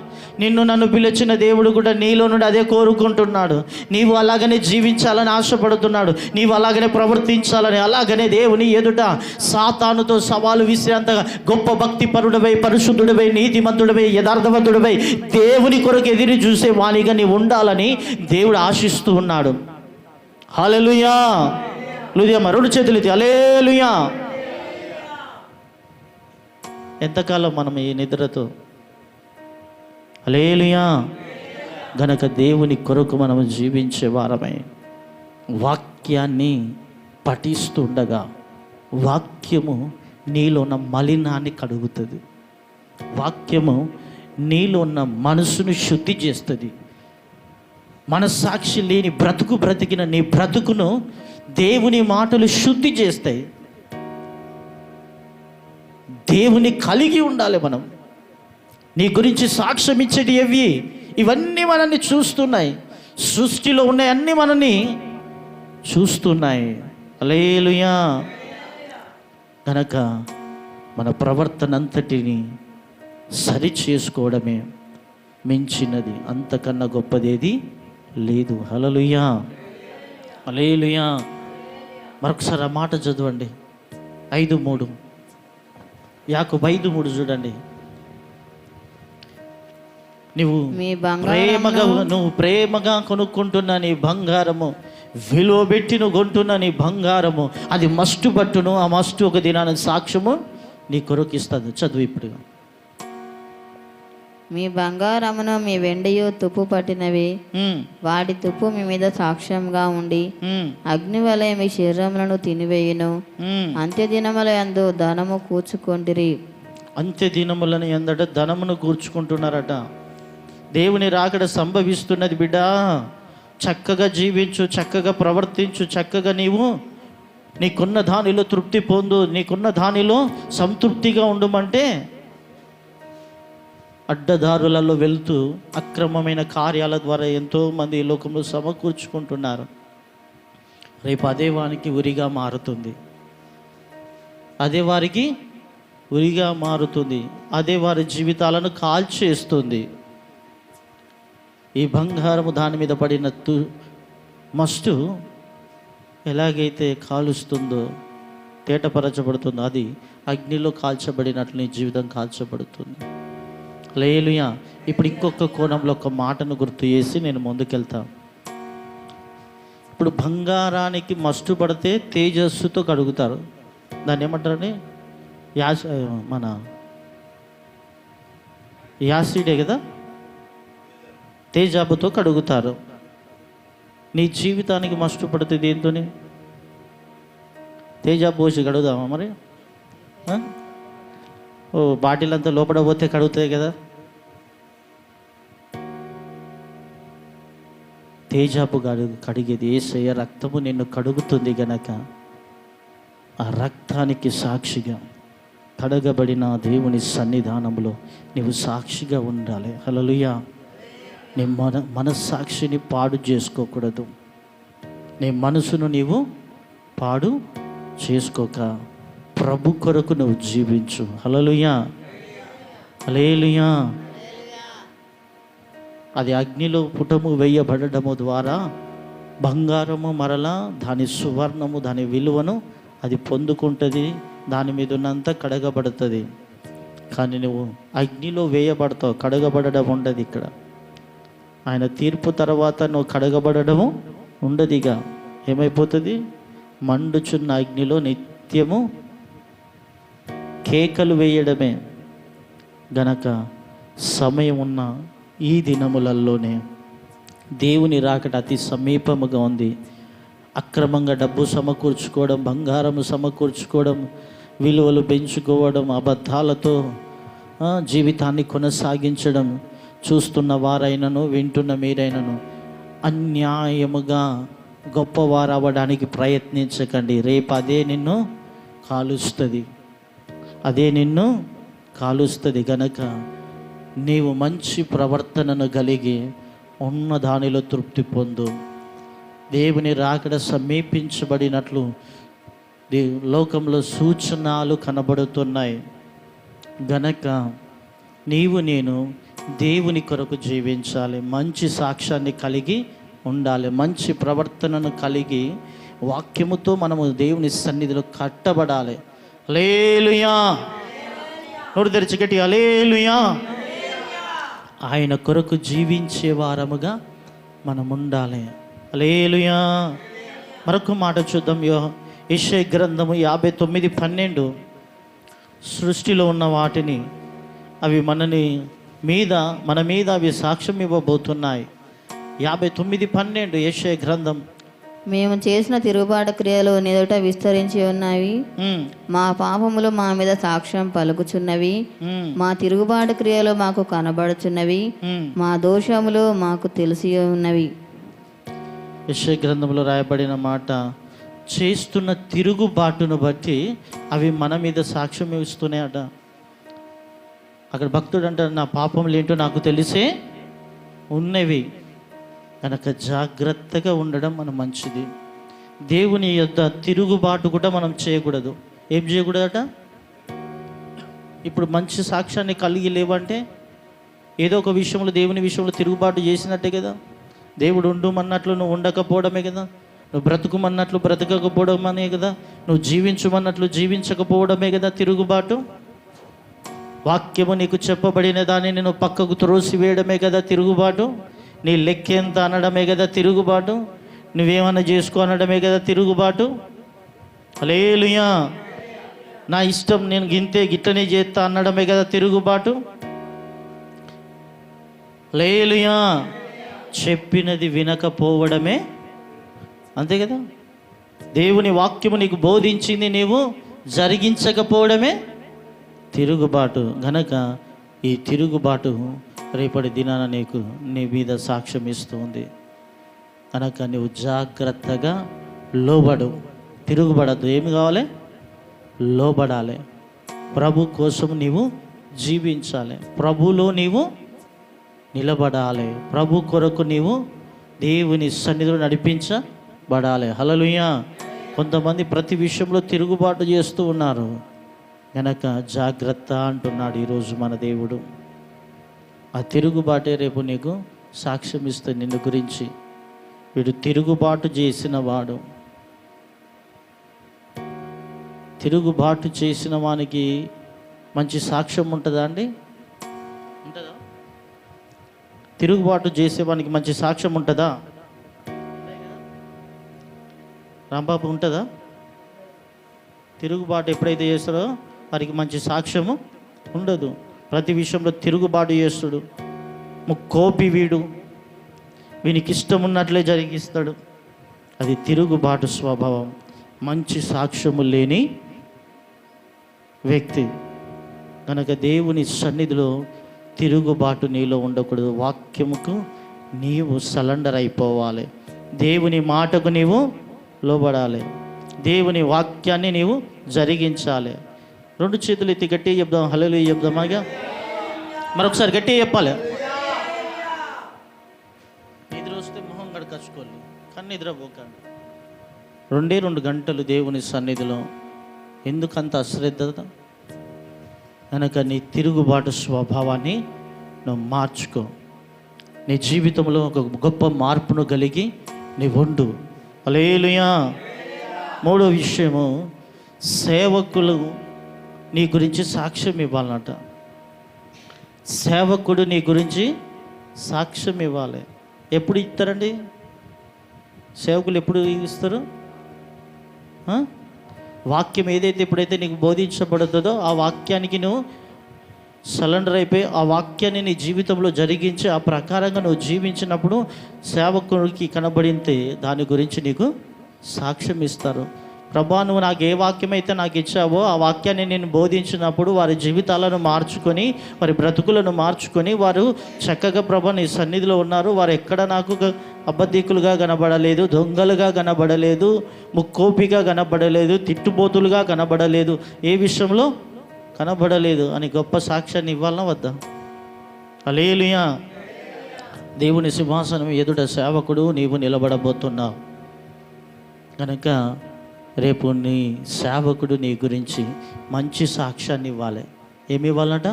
నిన్ను నన్ను పిలిచిన దేవుడు కూడా నీలో నుండి అదే కోరుకుంటున్నాడు. నీవు అలాగనే జీవించాలని ఆశపడుతున్నాడు. నీవు అలాగనే ప్రవర్తించాలని, అలాగనే దేవుని ఎదుట సాతానుతో సవాలు విసిరేంతగా గొప్ప భక్తిపరుడవై, పరిశుద్ధుడవై, నీతిమంతుడవై, యథార్థవంతుడవై, దేవుని కొరకు ఎదురు చూసే వానిగా నీవు ఉండాలని దేవుడు ఆశిస్తూ ఉన్నాడు. హల్లెలూయా. హల్లెలూయా. రెండు చేతులు ఎత్తి హల్లెలూయా. ఎంతకాలం మనం ఈ నిద్రతో? హల్లెలూయా. గనక దేవుని కొరకు మనము జీవించే వారమై వాక్యాన్ని పఠిస్తుండగా వాక్యము నీలో ఉన్న మలినాన్ని కడుగుతుంది. వాక్యము నీలో ఉన్న మనసును శుద్ధి చేస్తుంది. మనస్సాక్షి లేని బ్రతికిన నీ బ్రతుకును దేవుని మాటలు శుద్ధి చేస్తాయి. దేవుని కలిగి ఉండాలి మనం. నీ గురించి సాక్ష్యం ఇచ్చేటి ఏవి? ఇవన్నీ మనల్ని చూస్తున్నాయి. సృష్టిలో ఉన్నాయి అన్నీ మనల్ని చూస్తున్నాయి. హల్లెలూయా. కనుక మన ప్రవర్తన అంతటిని సరి చేసుకోవడమే మించినది, అంతకన్నా గొప్పదేది లేదు. హల్లెలూయా. హల్లెలూయా. మరొకసారి ఆ మాట చదవండి. 5:3 యాకోబు 5:3 చూడండి. నువ్వు ప్రేమగా కొనుక్కుంటున్న నీ బంగారము, విలువ పెట్టి నువ్వు కొంటున్న నీ బంగారము, అది మస్టు పట్టును. ఆ మస్టు ఒక దినాన సాక్ష్యము నీ కొరకు ఇస్తుంది. చదువు ఇప్పుడు. మీ బంగారమును మీ వెండియు తుప్పు పట్టినవి, వాటి తుప్పు మీ మీద సాక్ష్యంగా ఉండి అగ్ని వలె మీ శరీరములను తినివేయును. అంత్యదినముల యందు ధనము కూర్చుకొంటిరి. అంత్యదినములను ఎందట ధనమును కూర్చుకుంటున్నారట. దేవుని రాకడ సంభవిస్తున్నది బిడ్డ. చక్కగా జీవించు, చక్కగా ప్రవర్తించు, చక్కగా నీకున్న దానిలో తృప్తి పొందు, నీకున్న దానిలో సంతృప్తిగా ఉండమంటే అడ్డదారులలో వెళ్తూ అక్రమమైన కార్యాల ద్వారా ఎంతోమంది ఈ లోకంలో సమకూర్చుకుంటున్నారు. రేపు అదే వారికి ఉరిగా మారుతుంది. అదే వారికి ఉరిగా మారుతుంది. అదే వారి జీవితాలను కాల్చేస్తుంది. ఈ బంగారము దాని మీద పడిన మస్టు ఎలాగైతే కాలుస్తుందో, తేటపరచబడుతుందో, అది అగ్నిలో కాల్చబడినట్లు నీ జీవితం కాల్చబడుతుంది. హల్లెలూయా. ఇప్పుడు ఇంకొక కోణంలో ఒక మాటను గుర్తు చేసి నేను ముందుకెళ్తాను. ఇప్పుడు బంగారానికి మస్టు పడితే తేజస్సుతో కడుగుతారు. దాన్ని ఏమంటారని? మన యాసిడే కదా, తేజాబుతో కడుగుతారు. నీ జీవితానికి మస్టు పడితే దేంతోని? తేజాబు పోసి కడుగుదామా మరి? బాటిల్ అంతా లోపల పోతే కడుగుతాయి కదా. తేజాబు కడిగేది యేసయ్య రక్తము నిన్ను కడుగుతుంది గనక ఆ రక్తానికి సాక్షిగా కడగబడిన దేవుని సన్నిధానంలో నీవు సాక్షిగా ఉండాలి. హల్లెలూయా. నీ మనస్సాక్షిని పాడు చేసుకోకూడదు. నీ మనసును నీవు పాడు చేసుకోక ప్రభు కొరకు నువ్వు జీవించు. హల్లెలూయా. హల్లెలూయా. అది అగ్నిలో పుటము వేయబడము ద్వారా బంగారము మరలా దాని సువర్ణము, దాని విలువను అది పొందుకుంటుంది. దాని మీద ఉన్నంత కడగబడుతుంది. కానీ నువ్వు అగ్నిలో వేయబడతావు, కడగబడడం ఉండదు. ఇక్కడ ఆయన తీర్పు తర్వాత నువ్వు కడగబడము ఉండదిగా. ఏమైపోతుంది? మండుచున్న అగ్నిలో నిత్యము కేకలు వేయడమే. గనక సమయం ఉన్న ఈ దినములలోనే దేవుని రాకడ అతి సమీపముగా ఉంది. అక్రమంగా డబ్బు సమకూర్చుకోవడం, బంగారము సమకూర్చుకోవడం, విలువలు పెంచుకోవడం, అబద్ధాలతో జీవితాన్ని కొనసాగించడం చూస్తున్న వారైనను వింటున్న మీరైనను అన్యాయముగా గొప్పవారు అవ్వడానికి ప్రయత్నించకండి. రేపు అదే నిన్ను కాలుస్తుంది, అదే నిన్ను కాలుస్తుంది. గనక నీవు మంచి ప్రవర్తనను కలిగి ఉన్న దానిలో తృప్తి పొందు. దేవుని రాకడ సమీపించబడినట్లు లోకంలో సూచనలు కనబడుతున్నాయి. గనక నీవు నేను దేవుని కొరకు జీవించాలి, మంచి సాక్ష్యాన్ని కలిగి ఉండాలి, మంచి ప్రవర్తనను కలిగి వాక్యముతో మనము దేవుని సన్నిధిలో కట్టబడాలి. హల్లెలూయా. నోరు తెరిచి గట్టిగా హల్లెలూయా. ఆయన కొరకు జీవించే వారముగా మనం ఉండాలి. హల్లెలూయా. మరొక మాట చూద్దాం. యెషయా గ్రంథము 59:12. సృష్టిలో ఉన్న వాటిని అవి మన మీద అవి సాక్ష్యం ఇవ్వబోతున్నాయి. 59:12 యెషయా గ్రంథం. మేము చేసిన తిరుగుబాటు క్రియలు నీ ఎదుట విస్తరించి ఉన్నవి, మా పాపములు మా మీద సాక్ష్యం పలుకుచున్నవి, మా తిరుగుబాటు క్రియలు మాకు కనబడుచున్నవి, మా దోషములు మాకు తెలిసి ఉన్నవి. యెషయా గ్రంథంలో రాయబడిన మాట, చేస్తున్న తిరుగుబాటును బట్టి అవి మన మీద సాక్ష్యం ఇస్తున్నాయట. అక్కడ భక్తుడు అంటారు, నా పాపములు ఏంటో నాకు తెలిసే ఉన్నవి. కనుక జాగ్రత్తగా ఉండడం మనం మంచిది. దేవుని యొద్ద తిరుగుబాటు కూడా మనం చేయకూడదు. ఏం చేయకూడదట? ఇప్పుడు మంచి సాక్ష్యాన్ని కలిగి లేవంటే ఏదో ఒక విషయంలో, దేవుని విషయంలో తిరుగుబాటు చేసినట్టే కదా. దేవుడు ఉండమన్నట్లు నువ్వు ఉండకపోవడమే కదా, నువ్వు బ్రతుకుమన్నట్లు బ్రతకకపోవడమనే కదా, నువ్వు జీవించమన్నట్లు జీవించకపోవడమే కదా తిరుగుబాటు. వాక్యము నీకు చెప్పబడిన దానిని నువ్వు పక్కకు త్రోసివేయడమే కదా తిరుగుబాటు. నీ లెక్కెంత అనడమే కదా తిరుగుబాటు. నువ్వేమన్నా చేసుకో అనడమే కదా తిరుగుబాటు. హల్లెలూయా. నా ఇష్టం, నేను గిట్టనే చేస్తా అనడమే కదా తిరుగుబాటు. హల్లెలూయా. చెప్పినది వినకపోవడమే, అంతే కదా. దేవుని వాక్యము నీకు బోధించింది నీవు జరిగించకపోవడమే తిరుగుబాటు. గనక ఈ తిరుగుబాటు రేపటి దినాన నీ మీద సాక్ష్యం ఇస్తుంది. కనుక నువ్వు జాగ్రత్తగా లోబడు, తిరుగుబడద్దు. ఏమి కావాలి? లోబడాలి. ప్రభు కోసం నీవు జీవించాలి, ప్రభులో నీవు నిలబడాలి, ప్రభు కొరకు నీవు దేవుని సన్నిధిలో నడిపించబడాలి. హల్లెలూయా. కొంతమంది ప్రతి విషయంలో తిరుగుబాటు చేస్తూ ఉన్నారు. కనుక జాగ్రత్త అంటున్నాడు ఈరోజు మన దేవుడు. ఆ తిరుగుబాటే రేపు నీకు సాక్ష్యం ఇస్తుంది నిన్ను గురించి. వీడు తిరుగుబాటు చేసిన వాడు. తిరుగుబాటు చేసిన వానికి మంచి సాక్ష్యం ఉంటుందా అండి? ఉంటుందా? తిరుగుబాటు చేసేవానికి మంచి సాక్ష్యం ఉంటుందా? రాంబాబు ఉంటుందా? తిరుగుబాటు ఎప్పుడైతే చేస్తారో వారికి మంచి సాక్ష్యము ఉండదు. ప్రతి విషయంలో తిరుగుబాటు చేస్తాడు. ముక్కోపి వీడు, వీనికి ఇష్టం ఉన్నట్లే జరిగిస్తాడు. అది తిరుగుబాటు స్వభావం, మంచి సాక్ష్యము లేని వ్యక్తి. కనుక దేవుని సన్నిధిలో తిరుగుబాటు నీలో ఉండకూడదు. వాక్యముకు నీవు సరెండర్ అయిపోవాలి, దేవుని మాటకు నీవు లోబడాలి, దేవుని వాక్యాన్ని నీవు జరిగించాలి. రెండు చేతులు ఎత్తి గట్టిగా చెప్దాం, హల్లెలూయా చెప్దామాగా. మరొకసారి గట్టిగా చెప్పాలి. నిద్ర వస్తే మొహం గడకచ్చుకోవాలి, కానీ నిద్రపోకండి. 2 గంటలు దేవుని సన్నిధిలో ఎందుకంత అశ్రద్ధ? కనుక నీ తిరుగుబాటు స్వభావాన్ని నువ్వు మార్చుకో. నీ జీవితంలో ఒక గొప్ప మార్పును కలిగి నీవు ఉండు. హల్లెలూయా. 3వ విషయము, సేవకులు నీ గురించి సాక్ష్యం ఇవ్వాలన్నట. సేవకుడు నీ గురించి సాక్ష్యం ఇవ్వాలి. ఎప్పుడు ఇస్తారండి సేవకులు? ఎప్పుడు ఇస్తారు? వాక్యం ఏదైతే ఎప్పుడైతే నీకు బోధించబడుతుందో ఆ వాక్యానికి నువ్వు సరెండర్ అయిపోయి ఆ వాక్యాన్ని నీ జీవితంలో జరిగించి ఆ ప్రకారంగా నువ్వు జీవించినప్పుడు సేవకుడికి కనబడితే దాని గురించి నీకు సాక్ష్యం ఇస్తారు. ప్రభా, నువ్వు నాకు ఏ వాక్యం అయితే నాకు ఇచ్చావో ఆ వాక్యాన్ని నేను బోధించినప్పుడు వారి జీవితాలను మార్చుకొని వారి బ్రతుకులను మార్చుకొని వారు చక్కగా ప్రభా నీ సన్నిధిలో ఉన్నారు. వారు ఎక్కడ నాకు అబద్ధికులుగా కనబడలేదు, దొంగలుగా కనబడలేదు, ముక్కోపిగా కనబడలేదు, తిట్టుబోతులుగా కనబడలేదు, ఏ విషయంలో కనబడలేదు అని గొప్ప సాక్ష్యాన్ని ఇవ్వాలన్నా వద్దా? హల్లెలూయా. దేవుని సింహాసనం ఎదుట సేవకుడు నీవు నిలబడబోతున్నావు కనుక రేపు నీ సేవకుడు నీ గురించి మంచి సాక్ష్యాన్ని ఇవ్వాలి. ఏమి ఇవ్వాలట?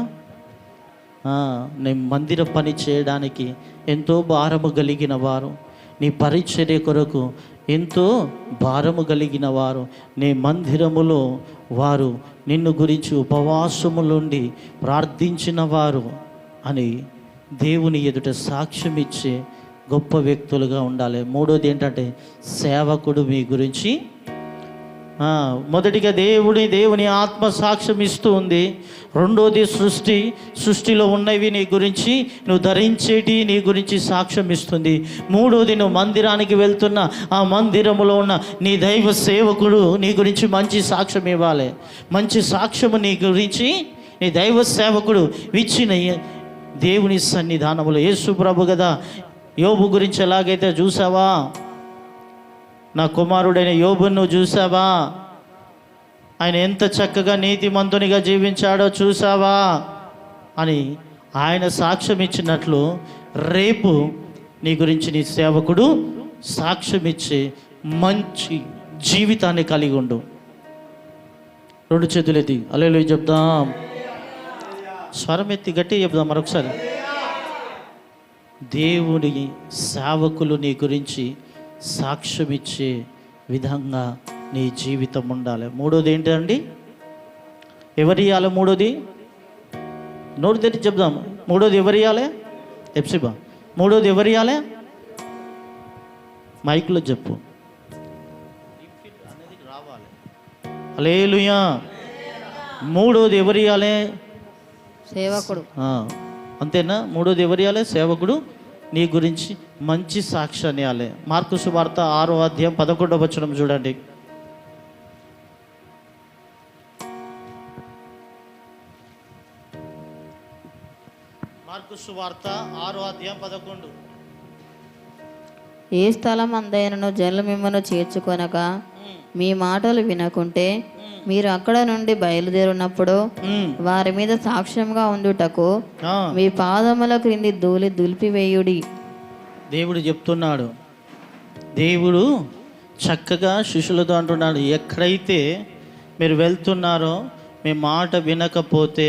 నీ మందిర పని చేయడానికి ఎంతో భారము కలిగిన వారు, నీ పరిచర్య కొరకు ఎంతో భారము కలిగిన వారు, నీ మందిరములో వారు నిన్ను గురించి ఉపవాసములుండి ప్రార్థించిన వారు అని దేవుని ఎదుట సాక్ష్యం ఇచ్చే గొప్ప వ్యక్తులుగా ఉండాలి. మూడోది ఏంటంటే సేవకుడు మీ గురించి మొదటిగా దేవుని ఆత్మ సాక్ష్యం ఇస్తూ ఉంది. రెండోది సృష్టిలో ఉన్నవి నీ గురించి, నువ్వు ధరించేటి నీ గురించి సాక్ష్యం ఇస్తుంది. మూడోది నువ్వు మందిరానికి వెళ్తున్న ఆ మందిరములో ఉన్న నీ దైవ సేవకుడు నీ గురించి మంచి సాక్ష్యం ఇవ్వాలి. మంచి సాక్ష్యము నీ గురించి నీ దైవ సేవకుడు ఇచ్చిన దేవుని సన్నిధానములో. యేసు ప్రభు కదా యోబు గురించి ఎలాగైతే చూసావా, నా కుమారుడైన యోబును చూసావా, ఆయన ఎంత చక్కగా నీతిమంతునిగా జీవించాడో చూసావా అని ఆయన సాక్ష్యం ఇచ్చినట్లు రేపు నీ గురించి నీ సేవకుడు సాక్ష్యం ఇచ్చే మంచి జీవితాన్ని కలిగి ఉండు. రెండు చేతులెత్తి హల్లెలూయా చెప్దాం. స్వరం ఎత్తి గట్టి చెప్దాం మరొకసారి. దేవుని సేవకులు నీ గురించి సాక్ష్యం ఇచ్చే విధంగా నీ జీవితం ఉండాలి. మూడోది ఏంటండి? ఎవరు ఇవ్వాలి? మూడోది నోరు తెరిచి చెప్దాం. మూడోది ఎవరు ఇవ్వాలి? ఎప్సిబా, మూడోది ఎవరు ఇవ్వాలి? మైక్లో చెప్పు. హల్లెలూయా. మూడోది ఎవరు ఇవ్వాలి? సేవకుడు. అంతేనా? మూడోది ఎవరు ఇవ్వాలి? సేవకుడు నీ గురించి మంచి సాక్ష్యాన్ని ఇవ్వాలి. మార్కు సువార్త 6వ అధ్యాయం 11వ వచనం చూడండి. మార్కు సువార్త 6వ అధ్యాయం 11. ఏ స్థలం అందైనను జనులు మిమ్మల్ని చేర్చుకొనక మీ మాటలు వినకుంటే మీరు అక్కడ నుండి బయలుదేరినప్పుడు వారి మీద సాక్ష్యంగా ఉండుటకు మీ పాదముల క్రింది ధూళి దులిపివేయుడి. దేవుడు చెప్తున్నాడు. దేవుడు చక్కగా శిష్యులతో అంటున్నాడు, ఎక్కడైతే మీరు వెళ్తున్నారో మీ మాట వినకపోతే,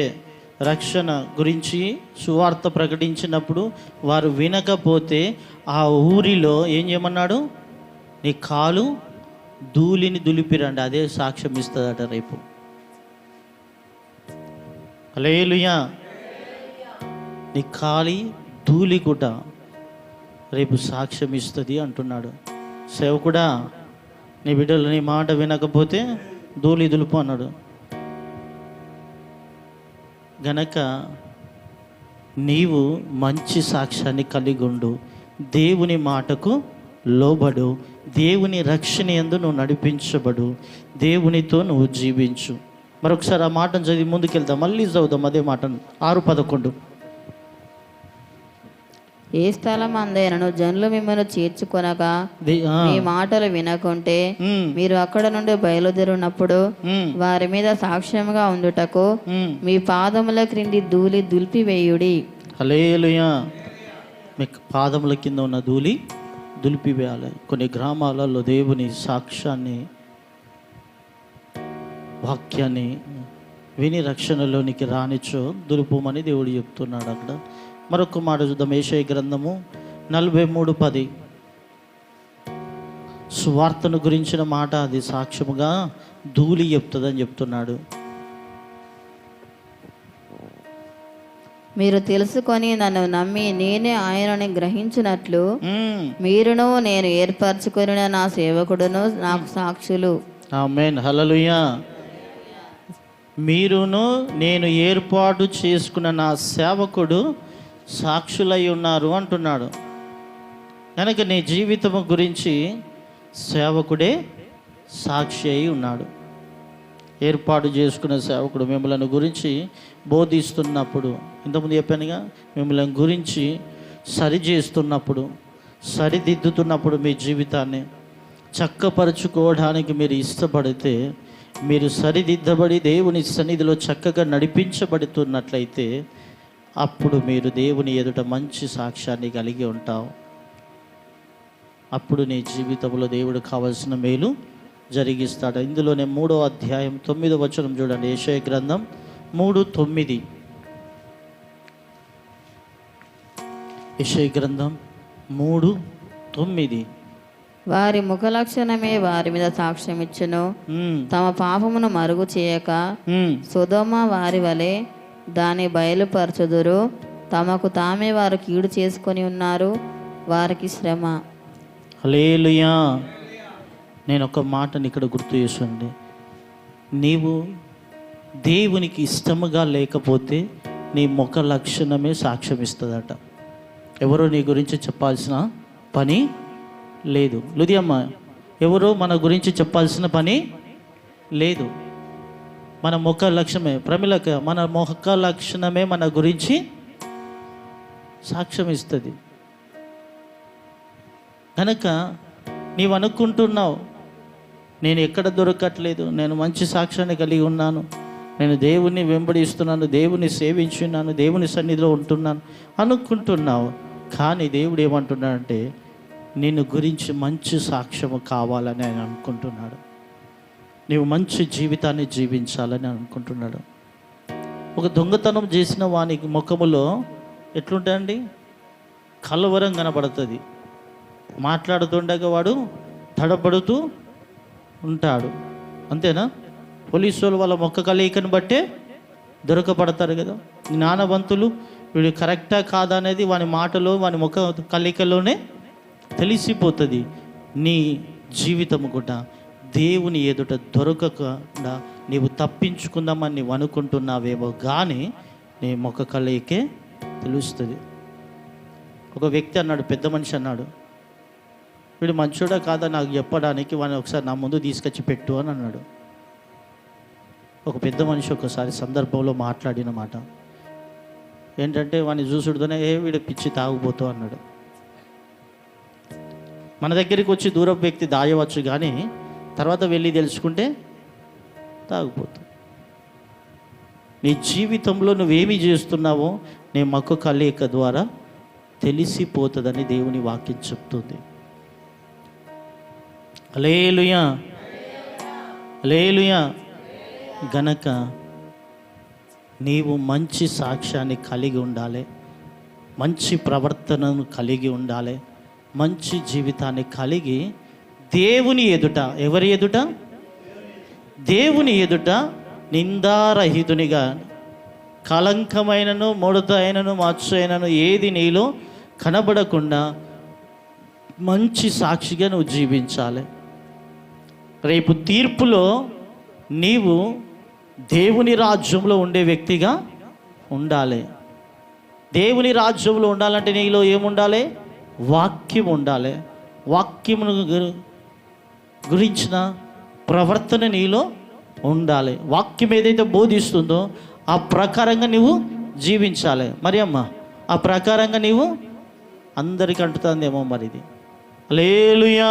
రక్షణ గురించి సువార్త ప్రకటించినప్పుడు వారు వినకపోతే ఆ ఊరిలో ఏం చేయమన్నాడు? నీ కాలు ధూళిని దులిపిరండి, అదే సాక్ష్యం ఇస్తుందట రేపు. హల్లెలూయా. నీ కాలి ధూళి కూడా రేపు సాక్ష్యం ఇస్తుంది అంటున్నాడు. సేవకుడా, నీ బిడ్డలు నీ మాట వినకపోతే ధూళి దులుపు అన్నాడు. గనక నీవు మంచి సాక్ష్యాన్ని కలిగి ఉండు, దేవుని మాటకు లోబడు, దేవుని రక్షణ యందు నువ్వు నడిపించబడు, దేవునితో నువ్వు జీవించు. మరొకసారి ఆ మాటను చదివి ముందుకెళ్దాం. మళ్ళీ చదువుదాం అదే మాటను. 6:11. ఏ స్థలం అందైనను జనులు మిమ్మల్ని చేర్చుకొనక మీ మాటలు వినకుంటే మీరు అక్కడ నుండి బయలుదేరినప్పుడు వారి మీద సాక్ష్యంగా ఉండుటకు మీ పాదముల క్రింది ధూళి దులిపివేయుడి. హల్లెలూయా. మీ పాదముల కింద ఉన్న ధూళి దులిపివేయాలి. కొన్ని గ్రామాలలో దేవుని సాక్ష్యాన్ని, వాక్యాన్ని విని రక్షణలోనికి రానిచ్చో దులుపుమని దేవుడు చెప్తున్నాడు. అక్కడ మరొక మాట చూద్దాం. యెషయా గ్రంథము 43:10. సువార్తను గురించిన మాట, అది సాక్ష్యముగా ధూళి చెప్తుందని చెప్తున్నాడు. మీరు తెలుసుకొని నన్ను నమ్మి నేనే ఆయనని గ్రహించినట్లు మీరును నేను ఏర్పరచుకున్న నా సేవకుడును నాకు సాక్షులు. ఆమేన్. హల్లెలూయా. మీరును నేను ఏర్పాటు చేసుకున్న నా సేవకుడు సాక్షులై ఉన్నారు అంటున్నాడు. కనుక నీ జీవితం గురించి సేవకుడే సాక్షి అయి ఉన్నాడు. ఏర్పాటు చేసుకున్న సేవకుడు మిమ్మల్ని గురించి బోధిస్తున్నప్పుడు, ఇంతకుముందు చెప్పానుగా, మిమ్మల్ని గురించి సరిచేస్తున్నప్పుడు, సరిదిద్దుతున్నప్పుడు, మీ జీవితాన్ని చక్కపరుచుకోవడానికి మీరు ఇష్టపడితే, మీరు సరిదిద్దబడి దేవుని సన్నిధిలో చక్కగా నడిపించబడుతున్నట్లయితే, అప్పుడు మీరు దేవుని ఎదుట మంచి సాక్ష్యాన్ని కలిగి ఉంటావు. అప్పుడు నీ జీవితంలో దేవుడు కావలసిన మేలు జరిగిస్తాడు. ఇందులోనే 3వ అధ్యాయం 9వ వచనం చూడండి. యెషయా గ్రంథం 3:9. యెషయా గ్రంథం 3:9. వారి ముఖ లక్షణమే వారి మీద సాక్ష్యం ఇచ్చును. తమ పాపమును మరుగు చేయక సొదొమ వారి వలె దాన్ని బయలుపరచుదురు. తమకు తామే వారు కీడు చేసుకొని ఉన్నారు, వారికి శ్రమ. హల్లెలూయా. నేను ఒక మాటని ఇక్కడ గుర్తు చేస్తుంది. నీవు దేవునికి ఇష్టముగా లేకపోతే నీ ముఖ లక్షణమే సాక్ష్యం ఇస్తుందట. ఎవరో నీ గురించి చెప్పాల్సిన పని లేదు. లుదియమ్మ, ఎవరో మన గురించి చెప్పాల్సిన పని లేదు. మన ముఖ లక్షణమే, ప్రమిళక, మన ముఖ లక్షణమే మన గురించి సాక్ష్యం ఇస్తుంది. కనుక నీవు అనుకుంటున్నావు, నేను ఎక్కడ దొరకట్లేదు, నేను మంచి సాక్ష్యాన్ని కలిగి ఉన్నాను, నేను దేవుణ్ణి వెంబడిస్తున్నాను, దేవుని సేవించున్నాను, దేవుని సన్నిధిలో ఉంటున్నాను అనుకుంటున్నావు. కానీ దేవుడు ఏమంటున్నాడంటే, నిన్ను గురించి మంచి సాక్ష్యము కావాలని ఆయన అనుకుంటున్నాడు. నీవు మంచి జీవితాన్ని జీవించాలని అనుకుంటున్నాడు. ఒక దొంగతనం చేసిన వానికి ముఖములో ఎట్లుంటాయండి? కలవరం కనబడుతుంది. మాట్లాడుతుండగా వాడు తడబడుతూ ఉంటాడు. అంతేనా? పోలీసు వాళ్ళు వాళ్ళ మొక్క కలయికను బట్టే దొరకపడతారు కదా. జ్ఞానవంతులు వీడు కరెక్టా కాదా అనేది వాని మాటలో, వాని ముఖ కలయికలోనే తెలిసిపోతుంది. నీ జీవితము కూడా దేవుని ఎదుట దొరకకుండా నీవు తప్పించుకుందామని నీవు అనుకుంటున్నావేమో, కానీ నీ ముఖ కలయికే తెలుస్తుంది. ఒక వ్యక్తి అన్నాడు, పెద్ద మనిషి అన్నాడు, వీడు మంచోడా కాదా నాకు చెప్పడానికి వాడిని ఒకసారి నా ముందు తీసుకొచ్చి పెట్టు అని అన్నాడు. ఒక పెద్ద మనిషి ఒకసారి సందర్భంలో మాట్లాడిన మాట ఏంటంటే, వాడిని చూసుడుతోనే వీడు పిచ్చి తాగుపోతూ అన్నాడు. మన దగ్గరికి వచ్చి దూరపు వ్యక్తి దాయవచ్చు, కానీ తర్వాత వెళ్ళి తెలుసుకుంటే తాగుపోతు. నీ జీవితంలో నువ్వేమి చేస్తున్నావో నీ ముఖ కలయిక ద్వారా తెలిసిపోతుందని దేవుని వాక్యం చెప్తుంది. హల్లెలూయా, హల్లెలూయా. గనక నీవు మంచి సాక్ష్యాన్ని కలిగి ఉండాలి, మంచి ప్రవర్తనను కలిగి ఉండాలి, మంచి జీవితాన్ని కలిగి దేవుని ఎదుట, ఎవరి ఎదుట? దేవుని ఎదుట నిందారహితునిగా, కళంకమైనను ముడత అయినను మచ్చ అయినను ఏది నీలో కనబడకుండా మంచి సాక్షిగా నువ్వు జీవించాలి. రేపు తీర్పులో నీవు దేవుని రాజ్యంలో ఉండే వ్యక్తిగా ఉండాలి. దేవుని రాజ్యంలో ఉండాలంటే నీలో ఏముండాలి? వాక్యం ఉండాలి. వాక్యమును గురించిన ప్రవర్తన నీలో ఉండాలి. వాక్యం ఏదైతే బోధిస్తుందో ఆ ప్రకారంగా నీవు జీవించాలి. మరి అమ్మ, ఆ ప్రకారంగా నీవు అందరికీ అంటుతుందేమో మరి ఇది. హల్లెలూయా.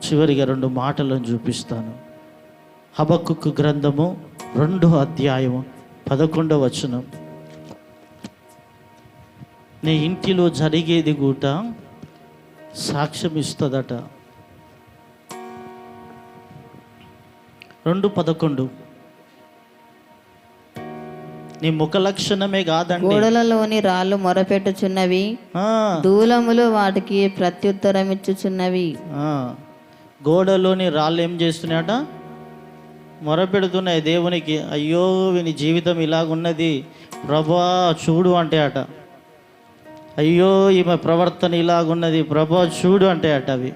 చివరిగా 2 మాటలను చూపిస్తాను. హబక్కుకు గ్రంథము 2వ అధ్యాయము 11వ వచనం. నీ ఇంటిలో జరిగేది కూట సాక్ష్యం ఇస్తుందట. 2:11. నీ ముఖ లక్షణమే కాదండి, గోడలలోని రాళ్ళు మొరపెట్టుచున్నవి, దూలములు వాటికి ప్రత్యుత్తరం ఇచ్చుచున్నవి. గోడలోని రాళ్ళు ఏం చేస్తున్నాయట? మొరపెడుతున్నాయి దేవునికి. అయ్యో వీని జీవితం ఇలాగున్నది ప్రభా చూడు అంటే అట. అయ్యో ఈమె ప్రవర్తన ఇలాగున్నది ప్రభా చూడు అంటే అట. అవి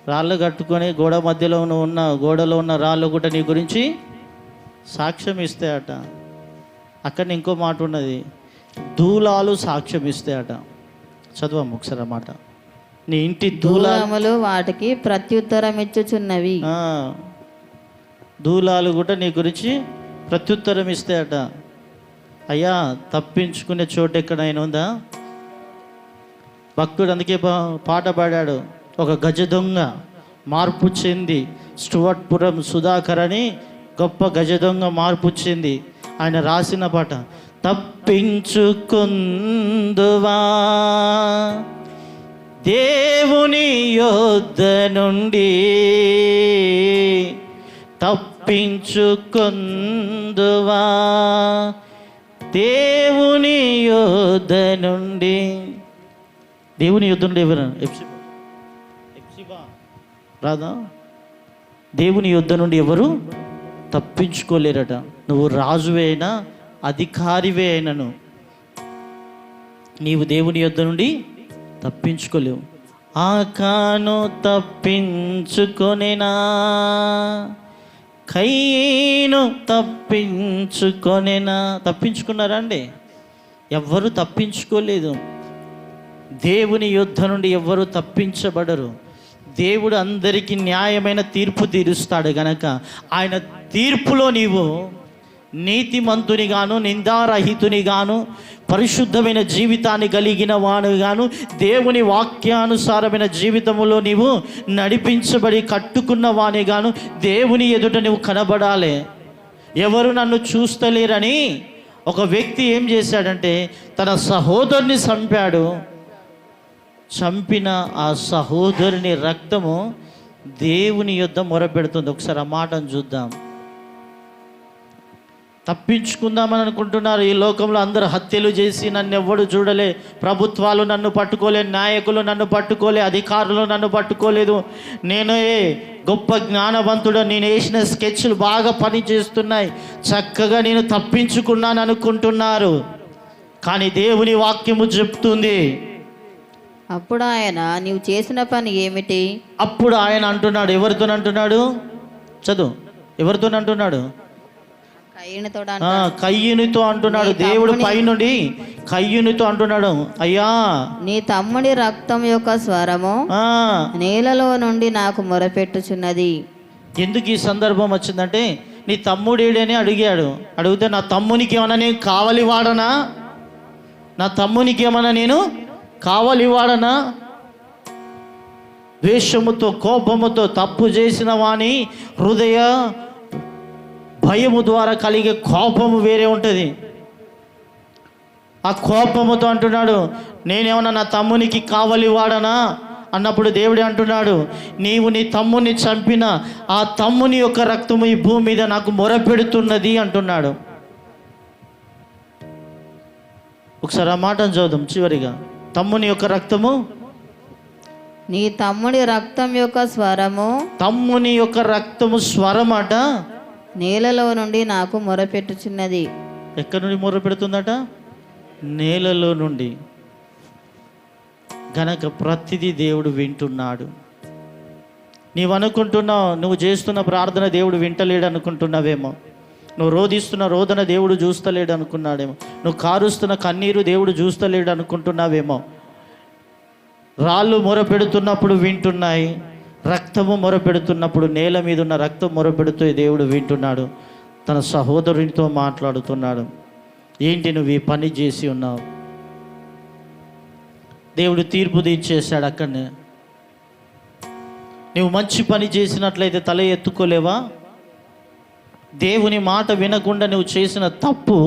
రాళ్ళు కట్టుకొని గోడ మధ్యలో ఉన్న గోడలో ఉన్న రాళ్ళు కూడా నీ గురించి సాక్ష్యం ఇస్తాయట. అక్కడ ఇంకో మాట ఉన్నది, దూలాలు సాక్ష్యం ఇస్తాయట. చదవము ఒకసారి ఆ మాట. నీ ఇంటి దూలములు వాటికి ప్రత్యుత్తరం ఇచ్చుచున్నవి. దూలాలు కూడా నీ గురించి ప్రత్యుత్తరం ఇస్తాయట. అయ్యా, తప్పించుకునే చోటు ఎక్కడైనా ఉందా? భక్తుడు అందుకే పాట పాడాడు, ఒక గజ దొంగ మార్పు చెంది, స్టువర్ట్పురం సుధాకర్ అని గొప్ప గజ దొంగ మార్పు చెంది ఆయన రాసిన పాట. తప్పించుకుందువా దేవుని యొద్ద నుండి, తప్పించుకుందువా దేవుని యొద్ద నుండి. దేవుని యుద్ధ నుండి ఎవరు? రాదా? దేవుని యుద్ధ నుండి ఎవరు తప్పించుకోలేరట. నువ్వు రాజువే అయినా, అధికారివే అయినను నీవు దేవుని యుద్ధ నుండి తప్పించుకోలేవు. ఆకాను తప్పించుకొనేనా, కయ్యను తప్పించుకొనేనా? తప్పించుకున్నారా అండి? ఎవ్వరు తప్పించుకోలేదు. దేవుని యుద్ధ నుండి ఎవ్వరు తప్పించబడరు. దేవుడు అందరికీ న్యాయమైన తీర్పు తీరుస్తాడు గనక ఆయన తీర్పులో నీవు నీతిమంతునిగాను, నిందారహితునిగాను, పరిశుద్ధమైన జీవితాన్ని కలిగిన వాడుగాను, దేవుని వాక్యానుసారమైన జీవితంలో నీవు నడిపించబడి కట్టుకున్న వానిగాను దేవుని ఎదుట నువ్వు కనబడాలి. ఎవరు నన్ను చూస్తలేరని ఒక వ్యక్తి ఏం చేశాడంటే తన సహోదరుని చంపాడు. చంపిన ఆ సహోదరుని రక్తము దేవుని యొద్ద మొరపెడుతుంది. ఒకసారి ఆ మాటను చూద్దాం. తప్పించుకుందామని అనుకుంటున్నారు. ఈ లోకంలో అందరూ హత్యలు చేసి నన్ను ఎవ్వడు చూడలే, ప్రభుత్వాలు నన్ను పట్టుకోలే, నాయకులు నన్ను పట్టుకోలే, అధికారులు నన్ను పట్టుకోలేదు, నేనే గొప్ప జ్ఞానవంతుడు, నేను వేసిన స్కెచ్లు బాగా పని చేస్తున్నాయి, చక్కగా నేను తప్పించుకున్నాను అనుకుంటున్నారు. కానీ దేవుని వాక్యము చెప్తుంది, అప్పుడు ఆయన నీవు చేసిన పని ఏమిటి? అప్పుడు ఆయన అంటున్నాడు. ఎవరితో అంటున్నాడు? చదువు. ఎవరితో అంటున్నాడు? కయ్యూనితో అంటున్నాడు. దేవుడు పైనుండి కయ్యూనితో అంటున్నాడు, అయ్యా నీ తమ్ముడి రక్తం యొక్క స్వరము నేలలో నుండి నాకు మొరపెట్టుచున్నది. ఎందుకు ఈ సందర్భం వచ్చిందంటే నీ తమ్ముడేడని అడిగాడు. అడిగితే నా తమ్మునికి ఏమన్నా నేను కావలి వాడనా? నా తమ్మునికి ఏమన్నా నేను కావలి వాడనా? ద్వేషముతో, కోపముతో తప్పు చేసిన వాని హృదయ భయము ద్వారా కలిగే కోపము వేరే ఉంటుంది. ఆ కోపముతో అంటున్నాడు, నేనేమన్నా నా తమ్మునికి కావలి వాడనా అన్నప్పుడు దేవుడే అంటున్నాడు, నీవు నీ తమ్ముని చంపిన ఆ తమ్ముని యొక్క రక్తము ఈ భూమి మీద నాకు మొరపెడుతున్నది అంటున్నాడు. ఒకసారి ఆ మాటను చూద్దాం చివరిగా. తమ్ముని యొక్క రక్తము, నీ తమ్ముడి రక్తం యొక్క స్వరము, తమ్ముని యొక్క రక్తము స్వరం అట నేలలో నుండి నాకు మొరపెట్టుచున్నది. ఎక్కడి నుండి మొరపెడుతుందట? నేలలో నుండి. గనక ప్రతిదీ దేవుడు వింటున్నాడు. నీవు అనుకుంటున్నావు నువ్వు చేస్తున్న ప్రార్థన దేవుడు వింటలేడు అనుకుంటున్నావేమో, నువ్వు రోధిస్తున్న రోదన దేవుడు చూస్తలేడు అనుకున్నాడేమో, నువ్వు కారుస్తున్న కన్నీరు దేవుడు చూస్తలేడు అనుకుంటున్నావేమో. రాళ్ళు మొరపెడుతున్నప్పుడు వింటున్నాయి, రక్తము మొరపెడుతున్నప్పుడు, నేల మీద ఉన్న రక్తం మొరపెడుతూ దేవుడు వింటున్నాడు. తన సహోదరునితో మాట్లాడుతున్నాడు, ఏంటి నువ్వు ఈ పని చేసి ఉన్నావు? దేవుడు తీర్పు తీర్చేశాడు అక్కడనే. నువ్వు మంచి పని చేసినట్లయితే తల ఎత్తుకోలేవా? దేవుని మాట వినకుండా నువ్వు చేసిన తప్పు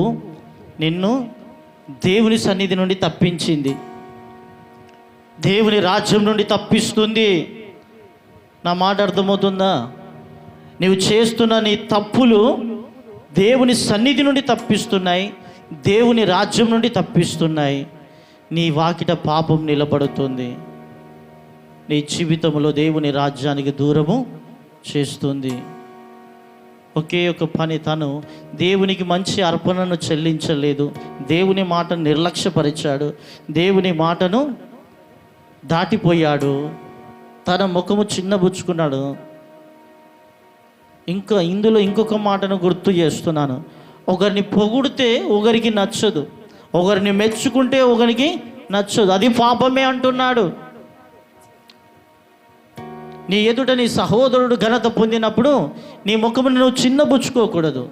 నిన్ను దేవుని సన్నిధి నుండి తప్పించింది, దేవుని రాజ్యం నుండి తప్పిస్తుంది. నా మాట అర్థమవుతుందా? నువ్వు చేస్తున్న నీ తప్పులు దేవుని సన్నిధి నుండి తప్పిస్తున్నాయి, దేవుని రాజ్యం నుండి తప్పిస్తున్నాయి. నీ వాకిట పాపం నిలబడుతుంది, నీ జీవితంలో దేవుని రాజ్యానికి దూరము చేస్తుంది. ఒకే ఒక పని, తను దేవునికి మంచి అర్పణను చెల్లించలేదు, దేవుని మాటను నిర్లక్ష్యపరిచాడు, దేవుని మాటను దాటిపోయాడు. తన ముఖము చిన్నబుచ్చుకున్నాడు. ఇందులో ఇంకొక మాటను గుర్తు చేస్తున్నాను. ఒకరిని పొగిడితే ఒకరికి నచ్చదు, ఒకరిని మెచ్చుకుంటే ఒకరికి నచ్చదు. అది పాపమే అంటున్నాడు. నీ ఎదుట నీ సహోదరుడు ఘనత పొందినప్పుడు నీ ముఖమును నువ్వు చిన్నబుచ్చుకోకూడదు.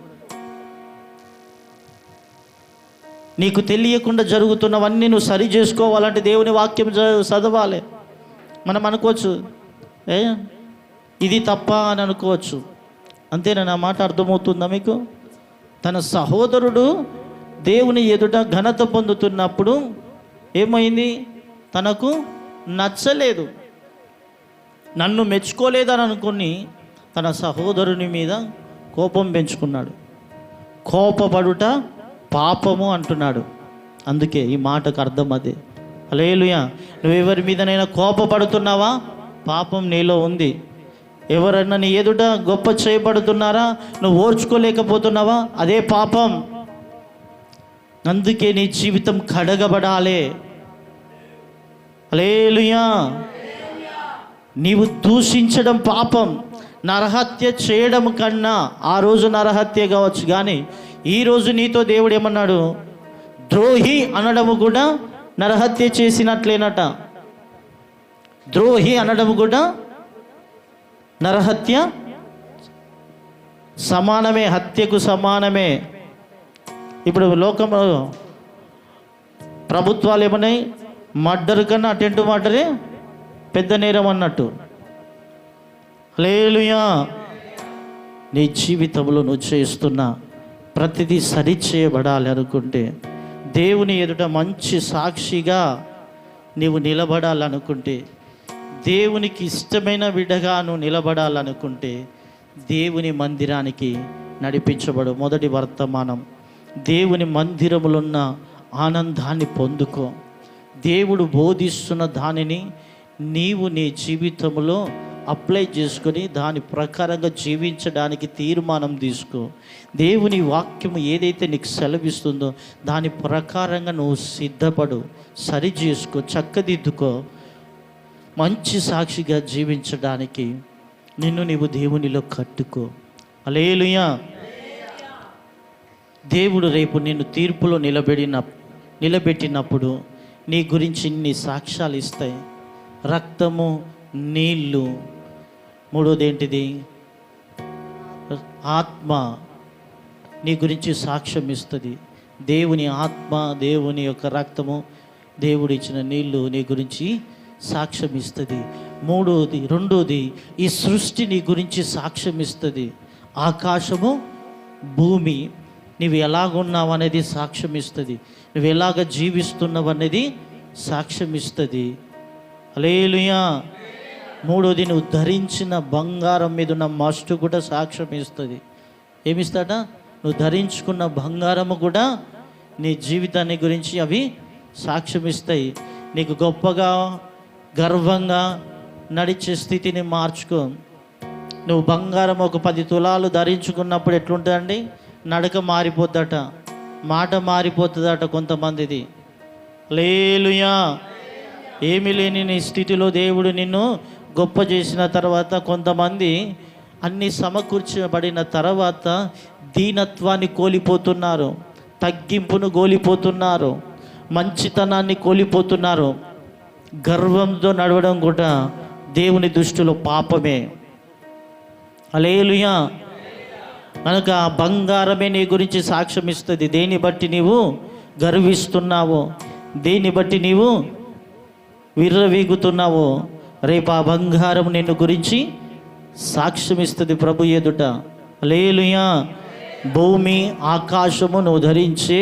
నీకు తెలియకుండా జరుగుతున్నవన్నీ నువ్వు సరి చేసుకోవాలంటే దేవుని వాక్యం చదవాలి. మనం అనుకోవచ్చు ఇది తప్ప అని అనుకోవచ్చు. అంతేనా? నా మాట అర్థమవుతుందా మీకు? తన సహోదరుడు దేవుని ఎదుట ఘనత పొందుతున్నప్పుడు ఏమైంది? తనకు నచ్చలేదు, నన్ను మెచ్చుకోలేదని అనుకుని తన సహోదరుని మీద కోపం పెంచుకున్నాడు. కోపపడుట పాపము అంటున్నాడు. అందుకే ఈ మాటకు అర్థం అదే. హల్లెలూయా. నువ్వెవరి మీదనైనా కోపపడుతున్నావా? పాపం నీలో ఉంది. ఎవరన్నా నీ ఎదుట గొప్ప చేయబడుతున్నారా? నువ్వు ఓర్చుకోలేకపోతున్నావా? అదే పాపం. అందుకే నీ జీవితం కడగబడాలి. హల్లెలూయా. నీవు దూషించడం పాపం. నరహత్య చేయడం కన్నా ఆ రోజు నరహత్య కావచ్చు, కానీ ఈరోజు నీతో దేవుడు ఏమన్నాడు? ద్రోహి అనడము కూడా నరహత్య చేసినట్లేనట. ద్రోహి అనడము కూడా నరహత్య సమానమే, హత్యకు సమానమే. ఇప్పుడు లోకంలో ప్రభుత్వాలు ఏమన్నాయి? మర్డర్ కన్నా అటెంప్ట్ మర్డరే పెద్ద నేరం అన్నట్టు. హల్లెలూయా. నీ జీవితంలో నువ్వు చేస్తున్న ప్రతిదీ సరిచేయబడాలి అనుకుంటే, దేవుని ఎదుట మంచి సాక్షిగా నీవు నిలబడాలనుకుంటే, దేవునికి ఇష్టమైన బిడ్డగా నువ్వు నిలబడాలనుకుంటే దేవుని మందిరానికి నడిపించబడు. మొదటి వర్తమానం, దేవుని మందిరములో ఉన్న ఆనందాన్ని పొందుకో. దేవుడు బోధిస్తున్న దానిని నీవు నీ జీవితంలో అప్లై చేసుకొని దాని ప్రకారంగా జీవించడానికి తీర్మానం తీసుకో. దేవుని వాక్యం ఏదైతే నీకు సెలవిస్తుందో దాని ప్రకారంగా నువ్వు సిద్ధపడు, సరి చేసుకో, చక్కదిద్దుకో. మంచి సాక్షిగా జీవించడానికి నిన్ను నీవు దేవునిలో కట్టుకో. హల్లెలూయా. దేవుడు రేపు నిన్ను తీర్పులో నిలబెట్టినప్పుడు నీ గురించి ఇన్ని సాక్ష్యాలు ఇస్తాయి. రక్తము, నీళ్ళు, మూడోది ఏంటిది? ఆత్మ నీ గురించి సాక్ష్యం ఇస్తుంది. దేవుని ఆత్మ, దేవుని యొక్క రక్తము, దేవుడు ఇచ్చిన నీళ్ళు నీ గురించి సాక్ష్యం ఇస్తుంది. రెండోది ఈ సృష్టి నీ గురించి సాక్ష్యం ఇస్తుంది. ఆకాశము, భూమి నువ్వు ఎలాగున్నావు అనేది సాక్ష్యం ఇస్తుంది. నువ్వు ఎలాగ జీవిస్తున్నావు అనేది సాక్ష్యం ఇస్తుంది. హల్లెలూయా. మూడోది నువ్వు ధరించిన బంగారం మీద ఉన్న మస్టు కూడా సాక్ష్యం ఇస్తుంది. ఏమిస్తాడ? నువ్వు ధరించుకున్న బంగారము కూడా నీ జీవితాన్ని గురించి అవి సాక్ష్యం ఇస్తాయి. నీకు గొప్పగా గర్వంగా నడిచే స్థితిని మార్చుకో. నువ్వు బంగారం ఒక 10 తులాలు ధరించుకున్నప్పుడు ఎట్లుంటుందండి? నడక మారిపోద్దట, మాట మారిపోతుందట కొంతమందిది. హల్లెలూయా. ఏమీ లేని నీ స్థితిలో దేవుడు నిన్ను గొప్ప చేసిన తర్వాత కొంతమంది అన్నీ సమకూర్చబడిన తర్వాత దీనత్వాన్ని కోల్పోతున్నారు, తగ్గింపును కోల్పోతున్నారు, మంచితనాన్ని కోల్పోతున్నారు. గర్వంతో నడవడం కూడా దేవుని దృష్టిలో పాపమే. హల్లెలూయా. కనుక బంగారమే నీ గురించి సాక్ష్యం ఇస్తుంది. దేన్ని బట్టి నీవు గర్విస్తున్నావో, దేన్ని బట్టి నీవు విర్రవీగుతున్నావో, రేపు ఆ బంగారం నిన్ను గురించి సాక్ష్యం ఇస్తుంది ప్రభు ఎదుట. హల్లెలూయా. భూమి, ఆకాశము నువ్వు ధరించే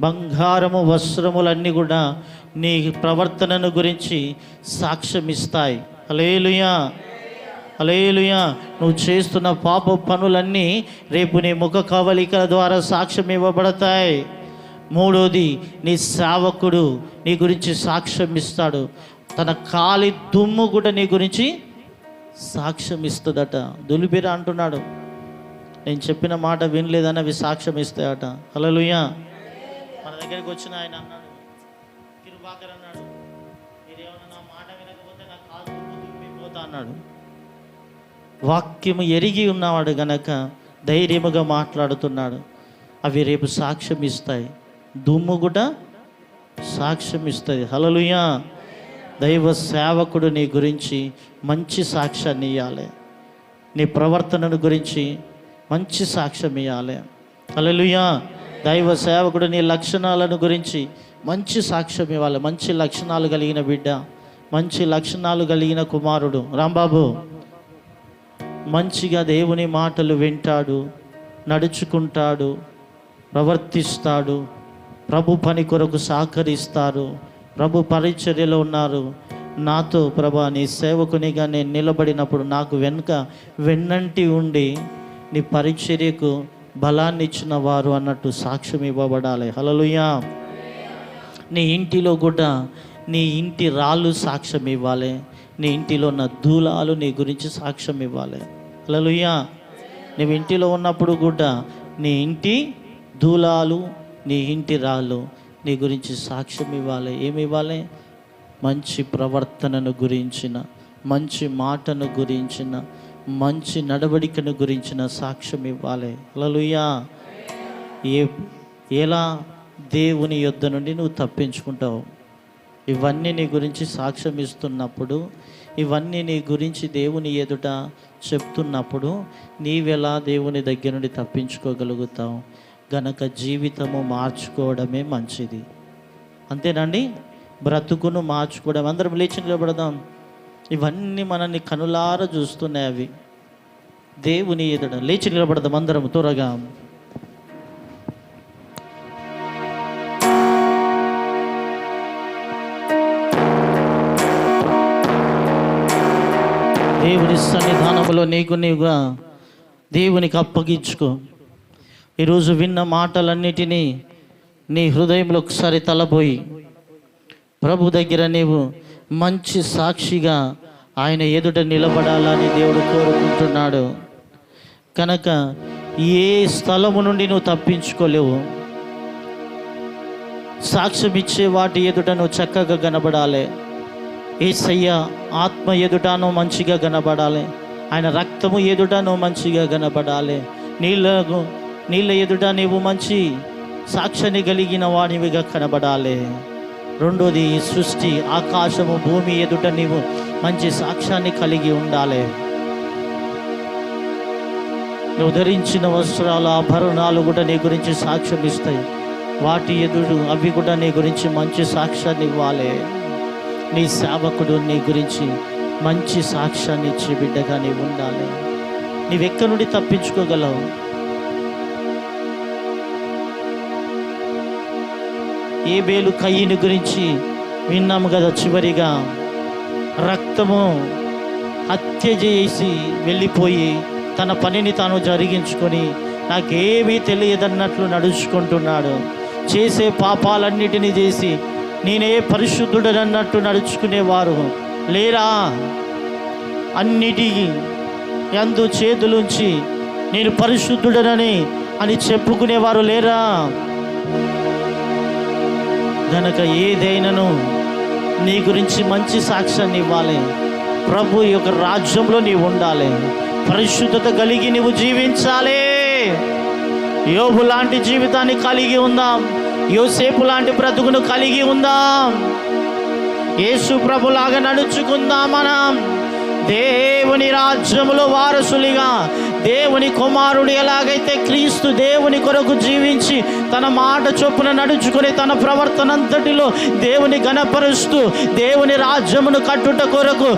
బంగారము, వస్త్రములన్నీ కూడా నీ ప్రవర్తనను గురించి సాక్ష్యం ఇస్తాయి. హల్లెలూయా. హల్లెలూయా. నువ్వు చేస్తున్న పాప పనులన్నీ రేపు నీ ముఖ కవలికల ద్వారా సాక్ష్యం ఇవ్వబడతాయి. మూడోది, నీ సేవకుడు నీ గురించి సాక్ష్యం ఇస్తాడు. తన కాలి దుమ్ము కూడా నీ గురించి సాక్ష్యం ఇస్తుందట. దులిపిరా అంటున్నాడు, నేను చెప్పిన మాట వినలేదని అవి సాక్ష్యం ఇస్తాయట. హల్లెలూయా. మన దగ్గరికి వచ్చిన ఆయన అన్నాడు, కిరుబాకర్ అన్నాడు, మీరేమన్నా నా మాట వినకపోతే నా కాలు దుమ్ము దుమ్మిపోతా అన్నాడు. వాక్యము ఎరిగి ఉన్నవాడు గనక ధైర్యముగా మాట్లాడుతున్నాడు. అవి రేపు సాక్ష్యం ఇస్తాయి. దుమ్ము కూడా సాక్ష్యం ఇస్తుంది. హల్లెలూయా. దైవ సేవకుడు నీ గురించి మంచి సాక్ష్యాన్ని ఇవ్వాలి. నీ ప్రవర్తనను గురించి మంచి సాక్ష్యం ఇవ్వాలి. హల్లెలూయా. దైవ సేవకుడు నీ లక్షణాలను గురించి మంచి సాక్ష్యం ఇవ్వాలి. మంచి లక్షణాలు కలిగిన బిడ్డ, మంచి లక్షణాలు కలిగిన కుమారుడు రాంబాబు మంచిగా దేవుని మాటలు వింటాడు, నడుచుకుంటాడు, ప్రవర్తిస్తాడు, ప్రభు పని కొరకు సహకరిస్తారు, ప్రభు పరిచర్యలో ఉన్నారు. నాతో ప్రభా నీ సేవకునిగా నేను నిలబడినప్పుడు నాకు వెన్నంటి ఉండి నీ పరిచర్యకు బలాన్ని ఇచ్చిన వారు అన్నట్టు సాక్ష్యం ఇవ్వబడాలి. హల్లెలూయా. నీ ఇంటిలో కూడా నీ ఇంటి రాళ్ళు సాక్ష్యం ఇవ్వాలి. నీ ఇంటిలో ఉన్న దూలాలు నీ గురించి సాక్ష్యం ఇవ్వాలి. హల్లెలూయా. నువ్వు ఇంటిలో ఉన్నప్పుడు కూడా నీ ఇంటి దూలాలు, నీ ఇంటి రాళ్ళు నీ గురించి సాక్ష్యం ఇవ్వాలి. ఏమి ఇవ్వాలి? మంచి ప్రవర్తనను గురించిన, మంచి మాటను గురించిన, మంచి నడవడికను గురించిన సాక్ష్యం ఇవ్వాలి. హల్లెలూయా. ఎలా దేవుని యొద్ద నుండి నువ్వు తప్పించుకుంటావు? ఇవన్నీ నీ గురించి సాక్ష్యం ఇస్తున్నప్పుడు, ఇవన్నీ నీ గురించి దేవుని ఎదుట చెప్తున్నప్పుడు నీవెలా దేవుని దగ్గర నుండి తప్పించుకోగలుగుతావు? గనక జీవితము మార్చుకోవడమే మంచిది. అంతేనండి. బ్రతుకును మార్చుకోవడం. అందరం లేచి నిలబడదాం. ఇవన్నీ మనల్ని కనులారా చూస్తున్నాయి. అవి దేవుని ఎదుట లేచి నిలబడదాం అందరం త్వరగా. దేవుని సన్నిధానంలో నీవుగా దేవునికి అప్పగించుకో. ఈరోజు విన్న మాటలన్నిటినీ నీ హృదయంలో ఒకసారి తలపోయి ప్రభు దగ్గర నీవు మంచి సాక్షిగా ఆయన ఎదుట నిలబడాలని దేవుడు కోరుకుంటున్నాడు. కనుక ఏ స్థలము నుండి నువ్వు తప్పించుకోలేవు. సాక్ష్యం ఇచ్చే వాటి ఎదుట నువ్వు చక్కగా కనబడాలి. యేసయ్య ఆత్మ ఎదుట నువ్వు మంచిగా కనబడాలి. ఆయన రక్తము ఎదుట నువ్వు మంచిగా కనబడాలి. నీళ్ళ ఎదుట నీవు మంచి సాక్ష్యాన్ని కలిగిన వాడివిగా కనబడాలి. రెండోది, ఈ సృష్టి ఆకాశము భూమి ఎదుట నీవు మంచి సాక్ష్యాన్ని కలిగి ఉండాలి. నువ్వు ధరించిన వస్త్రాలు, ఆభరణాలు కూడా నీ గురించి సాక్ష్యం ఇస్తాయి. వాటి ఎదుడు అవి కూడా నీ గురించి మంచి సాక్ష్యాన్ని ఇవ్వాలి. నీ సేవకుడు నీ గురించి మంచి సాక్ష్యాన్ని ఇచ్చే బిడ్డగా నీవు ఉండాలి. నీవెక్కడి నుండి తప్పించుకోగలవు? ఏబేలు కయ్యను గురించి విన్నాము కదా. చివరిగా రక్తము హత్య చేసి వెళ్ళిపోయి తన పనిని తాను జరిగించుకొని నాకేమీ తెలియదన్నట్లు నడుచుకుంటున్నాడు. చేసే పాపాలన్నిటినీ చేసి నేనే పరిశుద్ధుడనన్నట్టు నడుచుకునేవారు లేరా? అన్నిటి యందు చేతులుంచి నేను పరిశుద్ధుడనని చెప్పుకునేవారు లేరా? గనక ఏదైనాను నీ గురించి మంచి సాక్ష్యాన్ని ఇవ్వాలి. ప్రభు యొక్క రాజ్యంలో నీవు ఉండాలి. పరిశుద్ధత కలిగి నీవు జీవించాలి. యోబు లాంటి జీవితాన్ని కలిగి ఉందాం. యోసేపు లాంటి బ్రతుకును కలిగి ఉందాం. యేసు ప్రభులాగా నడుచుకుందాం. మనం దేవుని రాజ్యములో వారసులుగా, దేవుని కుమారుడు ఎలాగైతే క్రీస్తు దేవుని కొరకు జీవించి తన మాట చొప్పున నడుచుకుని తన ప్రవర్తన అంతటిలో దేవుని ఘనపరుస్తూ దేవుని రాజ్యమును కట్టుట కొరకు,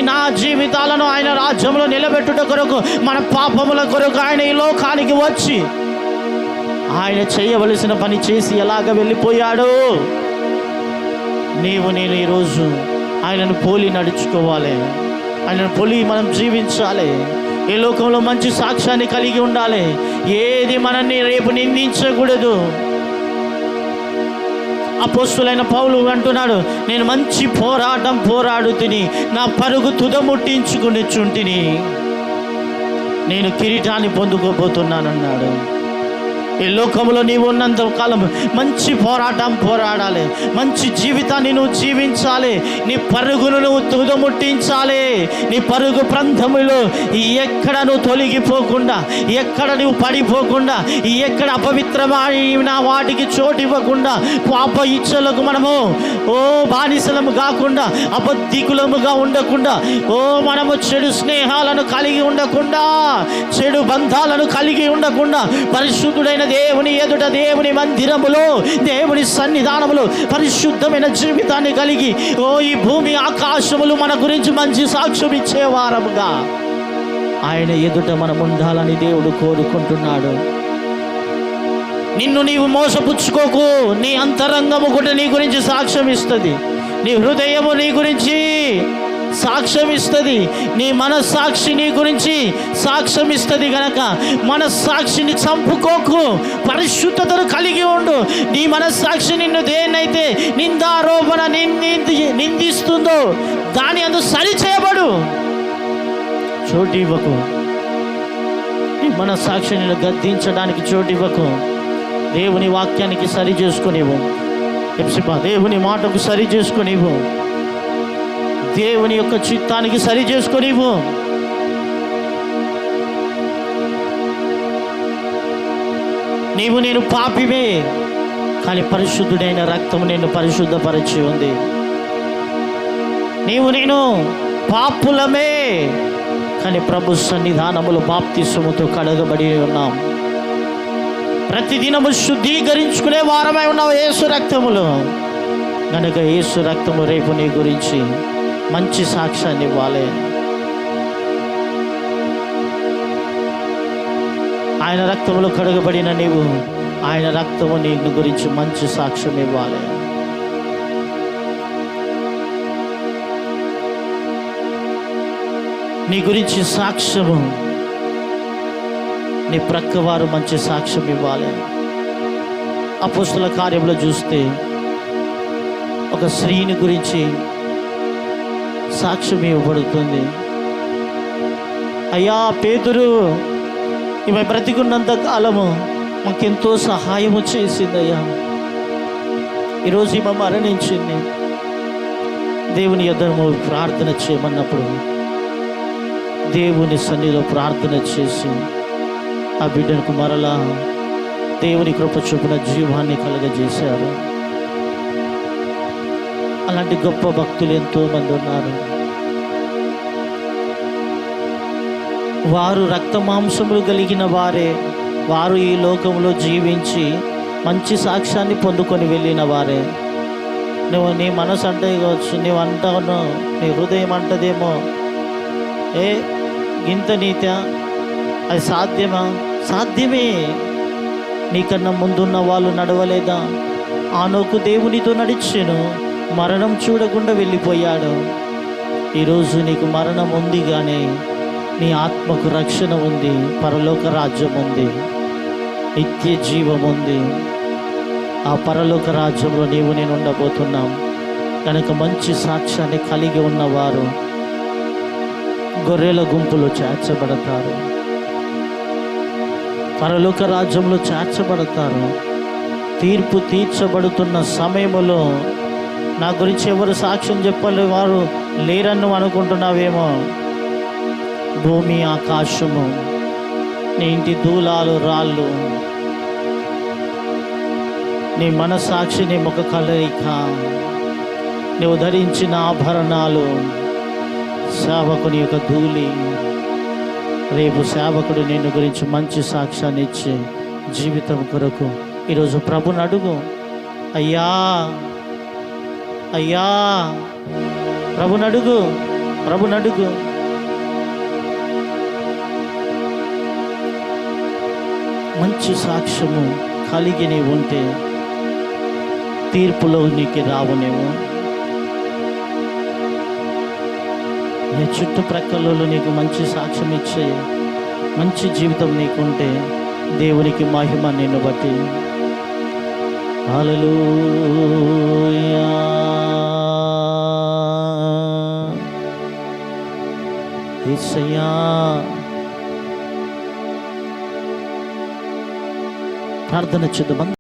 నా జీవితాలను ఆయన రాజ్యంలో నిలబెట్టుట కొరకు, మన పాపముల కొరకు ఆయన ఈ లోకానికి వచ్చి ఆయన చేయవలసిన పని చేసి ఎలాగ వెళ్ళిపోయాడు. నేను ఈరోజు ఆయనను పోలి నడుచుకోవాలి. ఆయనను పోలి మనం జీవించాలి. ఈ లోకంలో మంచి సాక్ష్యాన్ని కలిగి ఉండాలి. ఏది మనల్ని రేపు నిందించకూడదు. అపోస్తులైన పౌలు అంటున్నాడు, నేను మంచి పోరాటం పోరాడుతిని, నా పరుగు తుదముట్టించుకుని చుంటిని, నేను కిరీటాన్ని పొందుకోబోతున్నానన్నాడు. ఈ లోకంలో నీవు ఉన్నంత కాలం మంచి పోరాటం పోరాడాలి, మంచి జీవితాన్ని నువ్వు జీవించాలి, నీ పరుగును నువ్వు తుదముట్టించాలి. నీ పరుగు ప్రాంతములో ఎక్కడ నువ్వు తొలగిపోకుండా, ఎక్కడ నువ్వు పడిపోకుండా, ఎక్కడ అపవిత్రమైన వాటికి చోటు ఇవ్వకుండా, పాప ఇచ్చలకు మనము బానిసలము కాకుండా, అబద్ధికులముగా ఉండకుండా, మనము చెడు స్నేహాలను కలిగి ఉండకుండా, చెడు బంధాలను కలిగి ఉండకుండా, పరిశుద్ధుడైన దేవుని ఎదుట, దేవుని మందిరములో, దేవుని సన్నిధానములో పరిశుద్ధమైన జీవితాన్ని కలిగి ఈ భూమి ఆకాశములు మన గురించి మంచి సాక్ష్యం ఇచ్చేవారముగా ఆయన ఎదుట మనం ఉండాలని దేవుడు కోరుకుంటున్నాడు. నిన్ను నీవు మోసపుచ్చుకోకు. నీ అంతరంగము కూడా నీ గురించి సాక్ష్యం ఇస్తుంది, నీ హృదయము నీ గురించి సాక్ష్యం ఇస్తుంది, నీ మనస్సాక్షి నీ గురించి సాక్ష్యం ఇస్తుంది. గనక మనస్సాక్షిని చంపుకోకు, పరిశుద్ధతను కలిగి ఉండు. నీ మనస్సాక్షి నిన్ను దేన్నైతే నిందారోపణ నిందిస్తుందో దాని అందు సరి చేయబడు. చోటు ఇవ్వకు. నీ మనస్సాక్షిని గద్దించడానికి చోటు ఇవ్వకు. దేవుని వాక్యానికి సరి చేసుకునేవు. దేవుని మాటకు సరి చేసుకునేవు. దేవుని యొక్క చిత్తానికి సరి చేసుకునేవు. నీవు నేను పాపివే, కానీ పరిశుద్ధుడైన రక్తము నిన్ను పరిశుద్ధపరిచి ఉంది. నీవు నేను పాపులమే, కానీ ప్రభు సన్నిధానములో బాప్తిస్మముతో కడగబడి ఉన్నాం. ప్రతిదినము శుద్ధీకరించుకునే వారమై ఉన్నావు యేసు రక్తములో. కనుక యేసు రక్తము రేపు నీ గురించి మంచి సాక్ష్యాన్ని ఇవ్వాలి. ఆయన రక్తములో కడగబడిన నీవు, ఆయన రక్తము నీ గురించి మంచి సాక్ష్యం ఇవ్వాలి. నీ గురించి సాక్ష్యము, నీ ప్రక్కవారు మంచి సాక్ష్యం ఇవ్వాలి. అపోస్తల కార్యంలో చూస్తే ఒక స్త్రీని గురించి సాక్ష్యం ఇవ్వబడుతుంది. అయ్యా పేతురు, ఈమె బ్రతికున్నంత కాలము మాకెంతో సహాయము చేసిందయ్యా, ఈరోజు ఈమె మరణించింది. దేవుని యొద్దకు ప్రార్థన చేయమన్నప్పుడు దేవుని సన్నిధిలో ప్రార్థన చేసి ఆ బిడ్డకు మరలా దేవుని కృప చొప్పున జీవాన్ని కలుగజేశారు. అలాంటి గొప్ప భక్తులు ఎంతోమంది ఉన్నారు. వారు రక్త మాంసములు కలిగిన వారే. వారు ఈ లోకంలో జీవించి మంచి సాక్ష్యాన్ని పొందుకొని వెళ్ళిన వారే. నువ్వు నీ మనసు అంటే కావచ్చు, నువ్వు అంటావు, నీ హృదయం అంటదేమో, ఇంత నీత అది సాధ్యమా? సాధ్యమే. నీకన్నా ముందున్న వాళ్ళు నడవలేదా? ఆనోకు దేవునితో నడిచెను, మరణం చూడకుండా వెళ్ళిపోయాడు. ఈరోజు నీకు మరణం ఉంది, కానీ నీ ఆత్మకు రక్షణ ఉంది, పరలోక రాజ్యం ఉంది, నిత్య జీవం ఉంది. ఆ పరలోక రాజ్యంలో నీవు నేను ఉండబోతున్నాం. కనుక మంచి సాక్ష్యాన్ని కలిగి ఉన్నవారు గొర్రెల గుంపులో చేర్చబడతారు, పరలోక రాజ్యంలో చేర్చబడతారు. తీర్పు తీర్చబడుతున్న సమయంలో నా గురించి ఎవరు సాక్ష్యం చెప్పలే వారు లేరని నువ్వు అనుకుంటున్నావేమో. భూమి ఆకాశము, నీ ఇంటి దూలాలు రాళ్ళు, నీ మనసాక్షి, నీ ముఖ కలయిక, నువ్వు ధరించిన ఆభరణాలు, సేవకుని యొక్క ధూళి, రేపు సేవకుడు నిన్ను గురించి మంచి సాక్ష్యాన్ని ఇచ్చే జీవితం కొరకు ఈరోజు ప్రభుని అడుగు. అయ్యా అయ్యా ప్రభుని అడుగు, ప్రభుని అడుగు. మంచి సాక్ష్యము కలిగి నీవు ఉంటే తీర్పులో నీకు రావునేమో. నీ చుట్టుప్రక్కలలో నీకు మంచి సాక్ష్యం ఇచ్చే మంచి జీవితం నీకుంటే దేవునికి మహిమ నిన్ను బట్టి. హల్లెలూయా. యేసయ్యా, ప్రార్థన చేద్దాం.